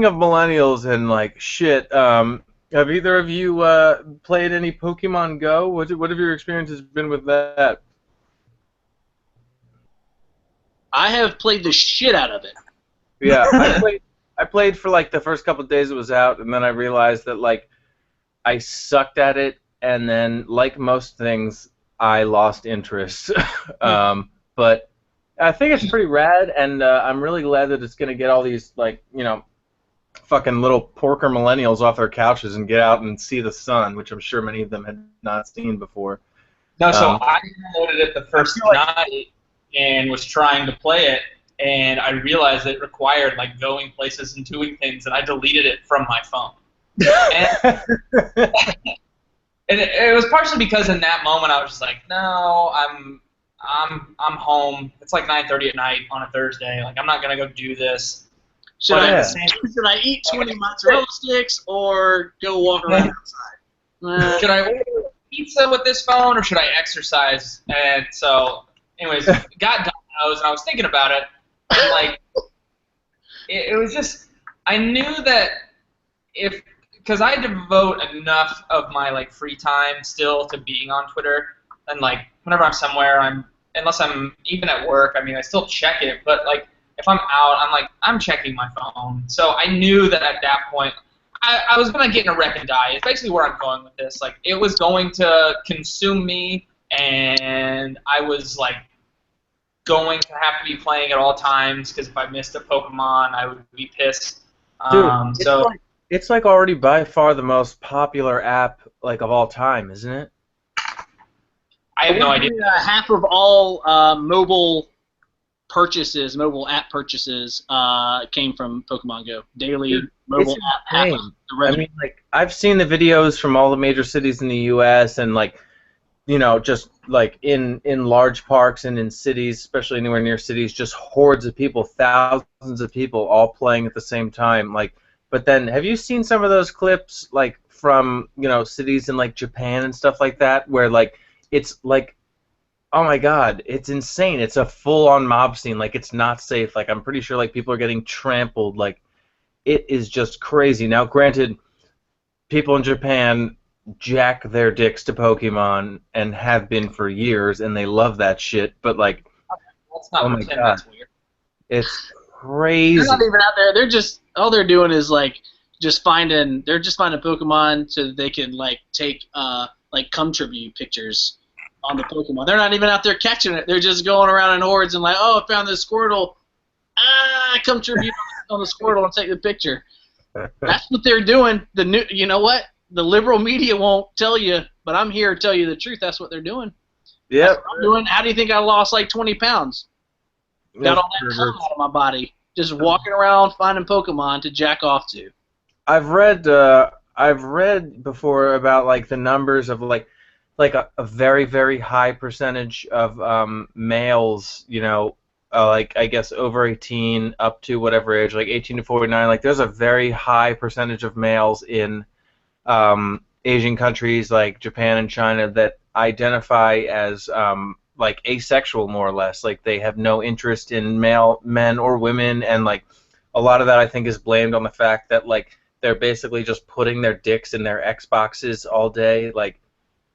of millennials and like shit, have either of you played any Pokemon Go? What have your experiences been with that? I have played the shit out of it. Yeah, I played for like the first couple of days it was out, and then I realized that like I sucked at it, and then like most things, I lost interest. But I think it's pretty rad, and I'm really glad that it's gonna get all these like fucking little porker millennials off their couches and get out and see the sun, which I'm sure many of them had not seen before. No, so I downloaded it the first night and was trying to play it. And I realized it required like going places and doing things, and I deleted it from my phone. And it was partially because in that moment I was just like, no, I'm home. It's like 9:30 at night on a Thursday. Like I'm not gonna go do this. Should I eat 20 mozzarella sticks or go walk around outside? Should I order pizza with this phone or should I exercise? And so, anyways, got Domino's, and I was thinking about it. And like, it was just, I knew that because I devote enough of my like free time still to being on Twitter, and like whenever I'm somewhere, unless I'm even at work, I mean I still check it, but like if I'm out, I'm checking my phone. So I knew that at that point, I was gonna get in a wreck and die. It's basically where I'm going with this. Like it was going to consume me, and I was like going to have to be playing at all times because if I missed a Pokemon, I would be pissed. Dude, it's like already by far the most popular app like of all time, isn't it? I have no idea. Half of all mobile app purchases came from Pokemon Go. Daily mobile app. I mean, like I've seen the videos from all the major cities in the U.S. and like. Just like in large parks and in cities, especially anywhere near cities, just hordes of people, thousands of people all playing at the same time. Like, but then have you seen some of those clips like from cities in like Japan and stuff like that, where like it's like, oh my God, it's insane. It's a full-on mob scene. Like it's not safe. Like I'm pretty sure like people are getting trampled. Like it is just crazy. Now, granted, people in Japan jack their dicks to Pokemon and have been for years, and they love that shit. But like, oh my God, that's weird. It's crazy. They're not even out there. They're just all they're doing is like finding Pokemon so that they can like take like cum tribute pictures on the Pokemon. They're not even out there catching it. They're just going around in hordes and like, oh, I found this Squirtle. Come tribute on the Squirtle and take the picture. That's what they're doing. You know what? The liberal media won't tell you, but I'm here to tell you the truth. That's what they're doing. Yeah. That's what I'm doing. How do you think I lost like 20 pounds? Got all that cum out of my body. Just walking around finding Pokemon to jack off to. I've read I've read before about like the numbers of like a very very high percentage of males, you know, like I guess over 18 up to whatever age, like 18 to 49. Like there's a very high percentage of males in Asian countries like Japan and China that identify as like asexual more or less. Like they have no interest in male men or women, and like a lot of that I think is blamed on the fact that like they're basically just putting their dicks in their Xboxes all day. Like,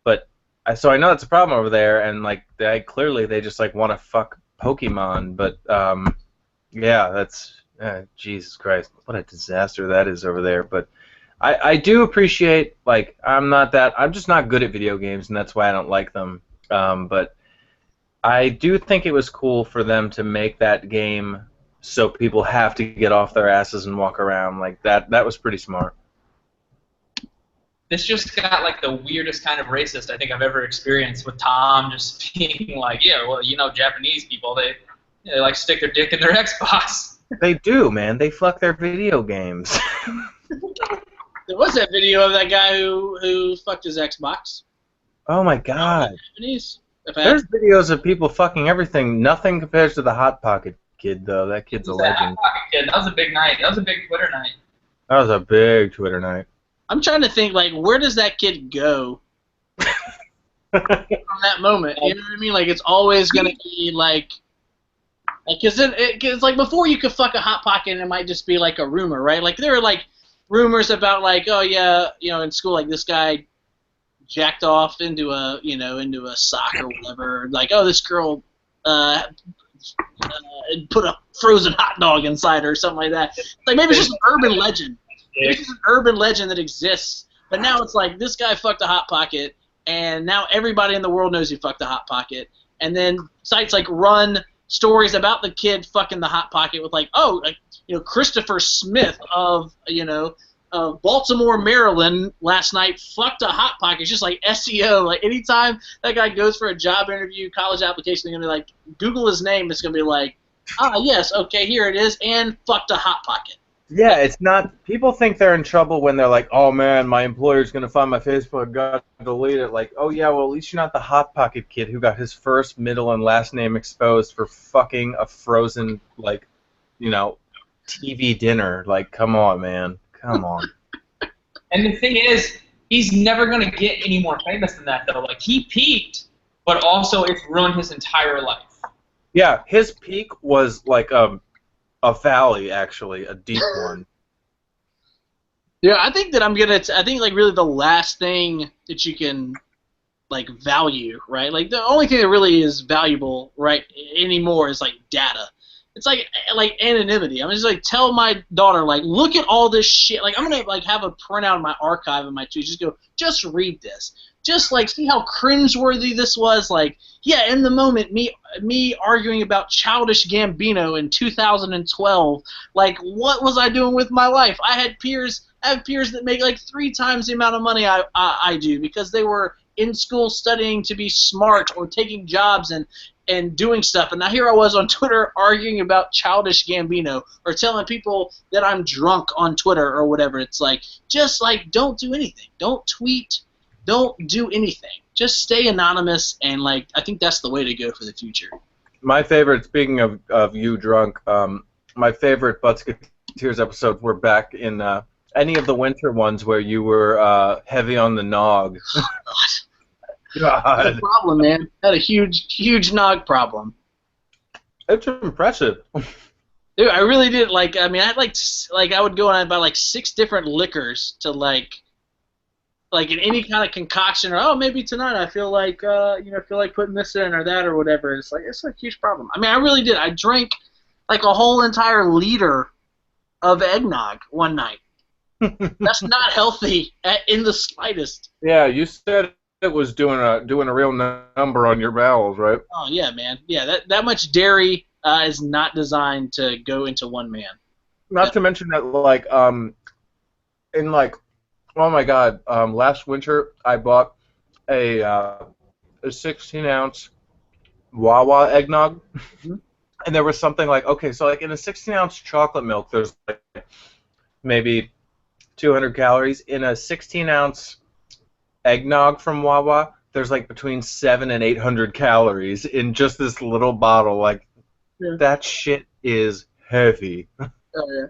but so I know that's a problem over there, and like clearly they just like want to fuck Pokemon. But yeah, that's Jesus Christ, what a disaster that is over there. But I do appreciate, like, I'm just not good at video games, and that's why I don't like them. But I do think it was cool for them to make that game so people have to get off their asses and walk around. Like, that was pretty smart. This just got like the weirdest kind of racist I think I've ever experienced, with Tom just being like, yeah, well, you know, Japanese people, they like stick their dick in their Xbox. They do, man. They fuck their video games. There was that video of that guy who fucked his Xbox. Oh my god. Japanese. There's videos of people fucking everything. Nothing compares to the Hot Pocket kid, though. That kid's a legend. Hot Pocket kid. That was a big night. That was a big Twitter night. That was a big Twitter night. I'm trying to think, like, where does that kid go from that moment? You know what I mean? Like, it's always gonna be like, because it's like before you could fuck a Hot Pocket, it might just be like a rumor, right? Like there are like rumors about like, oh yeah, you know, in school, like this guy jacked off into a sock or whatever. Like, oh, this girl put a frozen hot dog inside her or something like that. Like maybe it's just an urban legend. Maybe it's an urban legend that exists. But now it's like this guy fucked a Hot Pocket, and now everybody in the world knows he fucked a Hot Pocket. And then sites like run stories about the kid fucking the Hot Pocket with like, oh, like, you know, Christopher Smith of Baltimore, Maryland last night fucked a Hot Pocket. It's just like SEO. Like anytime that guy goes for a job interview, college application, they're gonna be like, Google his name. It's gonna be like, ah, yes, okay, here it is, and fucked a Hot Pocket. Yeah, it's not. People think they're in trouble when they're like, "Oh man, my employer's gonna find my Facebook, gotta delete it." Like, oh yeah, well at least you're not the Hot Pocket kid who got his first, middle, and last name exposed for fucking a frozen, like, you know, TV dinner. Like, come on, man, come on. And the thing is, he's never gonna get any more famous than that, though. Like he peaked, but also it's ruined his entire life. Yeah, his peak was like a valley, actually, a deep one. Yeah, I think that I think like really the last thing that you can like value, right? Like the only thing that really is valuable right anymore is like data. It's like anonymity. I'm just like tell my daughter like look at all this shit. Like I'm gonna like have a printout of my archive in my tweets. Just go, just read this. Just like see how cringeworthy this was. Like yeah, in the moment, me arguing about Childish Gambino in 2012. Like what was I doing with my life? I have peers that make like 3 times the amount of money I do because they were in school studying to be smart or taking jobs and doing stuff. And now here I was on Twitter arguing about Childish Gambino or telling people that I'm drunk on Twitter or whatever. It's like just like don't do anything. Don't tweet. Don't do anything. Just stay anonymous, and like I think that's the way to go for the future. My favorite, speaking of you drunk, my favorite Buttsketeers episodes were back in any of the winter ones where you were heavy on the nog. God. That's a problem, man. Had a huge nog problem. It's impressive. Dude, I really did. Like, I mean, I had like I would go and I'd buy like 6 different liquors to like in any kind of concoction, or oh maybe tonight I feel like feel like putting this in or that or whatever. It's like it's a huge problem. I mean, I really did. I drank like a whole entire liter of eggnog one night. That's not healthy in the slightest. Yeah, you said it was doing a real number on your bowels, right? Oh yeah, man. Yeah, that much dairy is not designed to go into one man. Not to mention that like in like oh my God, last winter I bought a 16-ounce Wawa eggnog, and there was something like, okay, so like in a 16-ounce chocolate milk, there's like maybe 200 calories. In a 16-ounce eggnog from Wawa, there's like between 700 and 800 calories in just this little bottle. Like, Yeah. that shit is heavy. Oh, yeah.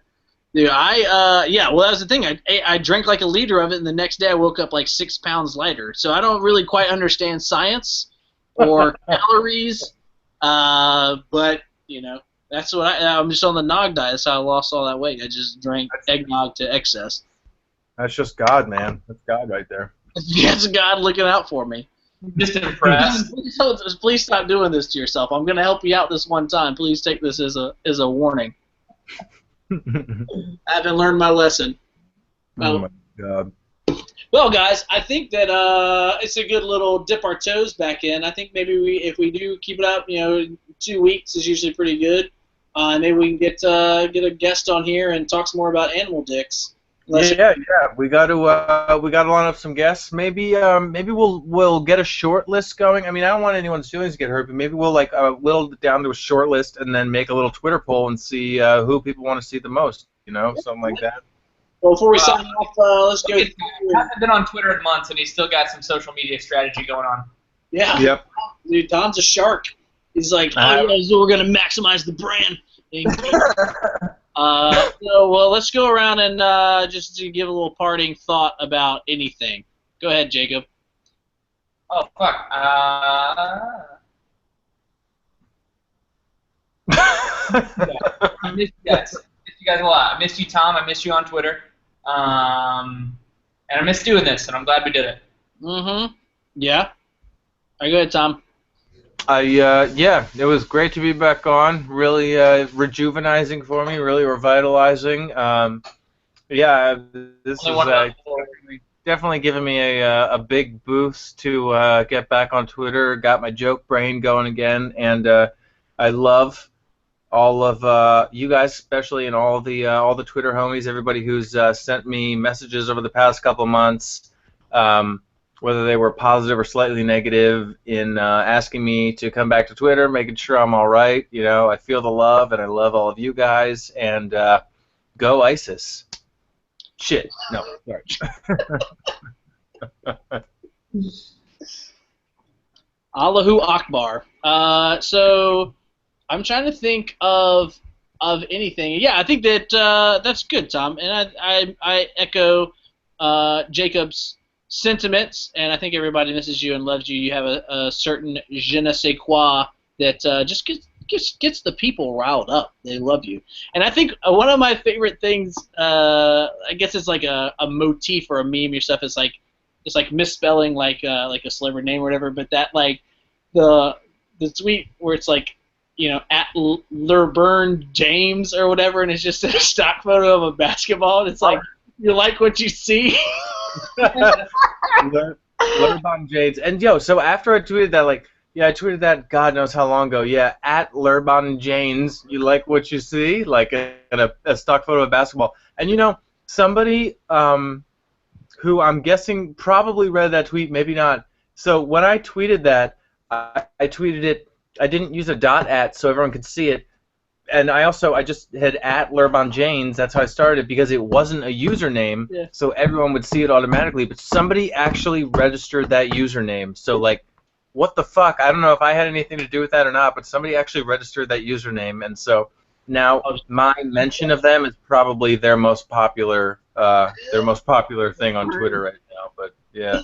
Dude, yeah, well, that was the thing. I drank like a liter of it, and the next day I woke up like 6 pounds lighter. So I don't really quite understand science or calories, but, you know, that's what I'm just on the nog diet. That's how I lost all that weight. I just drank eggnog to excess. That's just God, man. That's God right there. That's God looking out for me. Just impressed. Please stop doing this to yourself. I'm going to help you out this one time. Please take this as a warning. I haven't learned my lesson. Oh my God. Well, guys, I think that it's a good little dip our toes back in. I think maybe if we do keep it up, 2 weeks is usually pretty good. Maybe we can get a guest on here and talk some more about animal dicks. Yeah. We got to line up some guests. Maybe we'll get a short list going. I mean, I don't want anyone's feelings to get hurt, but maybe we'll whittle it down to a short list and then make a little Twitter poll and see who people want to see the most. Something like that. Well, before we sign off, let's go. He hasn't been on Twitter in months, and he's still got some social media strategy going on. Yeah. Yep. Dude, Tom's a shark. He's like, so we're gonna maximize the brand. Well, let's go around and just to give a little parting thought about anything. Go ahead, Jacob. Oh, fuck. I missed you guys. A lot. I missed you, Tom. I missed you on Twitter. And I missed doing this, and I'm glad we did it. Mm-hmm. Yeah. Are you good, Tom? Yeah, it was great to be back on. Really rejuvenizing for me, really revitalizing. Yeah, this is definitely giving me a big boost to get back on Twitter. Got my joke brain going again, and I love all of you guys, especially, and all the Twitter homies, everybody who's sent me messages over the past couple months. Whether they were positive or slightly negative, in asking me to come back to Twitter, making sure I'm all right. I feel the love, and I love all of you guys. And go ISIS. Shit. No, sorry. Allahu Akbar. So I'm trying to think of anything. Yeah, I think that that's good, Tom. And I echo Jacob's sentiments, and I think everybody misses you and loves you. You have a certain je ne sais quoi that just gets the people riled up. They love you. And I think one of my favorite things, I guess it's like a motif or a meme or stuff, is like it's like misspelling like a celebrity name or whatever, but that like the tweet where it's like, at LeBron James or whatever, and it's just a stock photo of a basketball, and it's like, you like what you see? LeBron James. And so after I tweeted that, I tweeted that God knows how long ago. Yeah, at LeBron James, you like what you see? Like a stock photo of basketball. And somebody who I'm guessing probably read that tweet, maybe not. So when I tweeted that, I tweeted it, I didn't use a .@ so everyone could see it. And I just had at LeBron James. That's how I started, because it wasn't a username, so everyone would see it automatically. But somebody actually registered that username. So, what the fuck? I don't know if I had anything to do with that or not, but somebody actually registered that username. And so now my mention of them is probably their most popular thing on Twitter right now. But yeah,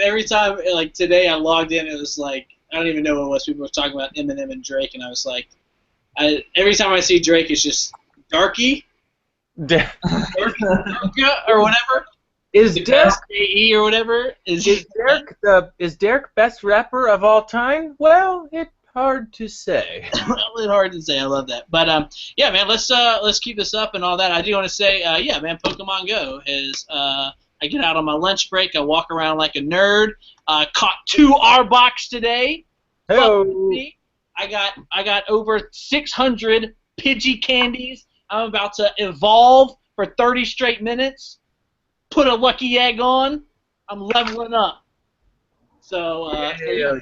every time, like today, I logged in. It was like, I don't even know what it was. People were talking about Eminem and Drake, and I was like, every time I see Drake, it's just Darky, or whatever. Is Derek AE or whatever? Is Derek best rapper of all time? Well, it's hard to say. It's hard to say. I love that. But yeah, man, let's keep this up and all that. I do want to say, yeah, man, Pokemon Go is. I get out on my lunch break. I walk around like a nerd. Caught 2 Arbok today. Hello. I got over 600 Pidgey candies. I'm about to evolve for 30 straight minutes. Put a lucky egg on. I'm leveling up. So yeah.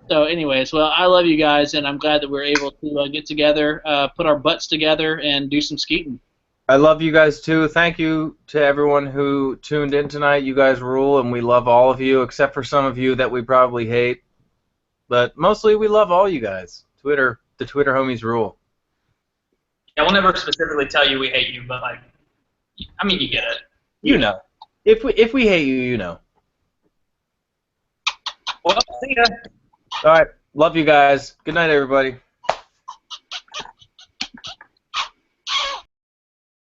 So anyways, well, I love you guys, and I'm glad that we're able to get together, put our butts together, and do some skeeting. I love you guys too. Thank you to everyone who tuned in tonight. You guys rule, and we love all of you, except for some of you that we probably hate. But mostly we love all you guys. The Twitter homies rule. Yeah, we'll never specifically tell you we hate you, but like, I mean, you get it. You know. If we hate you, you know. Well, see ya. All right. Love you guys. Good night, everybody.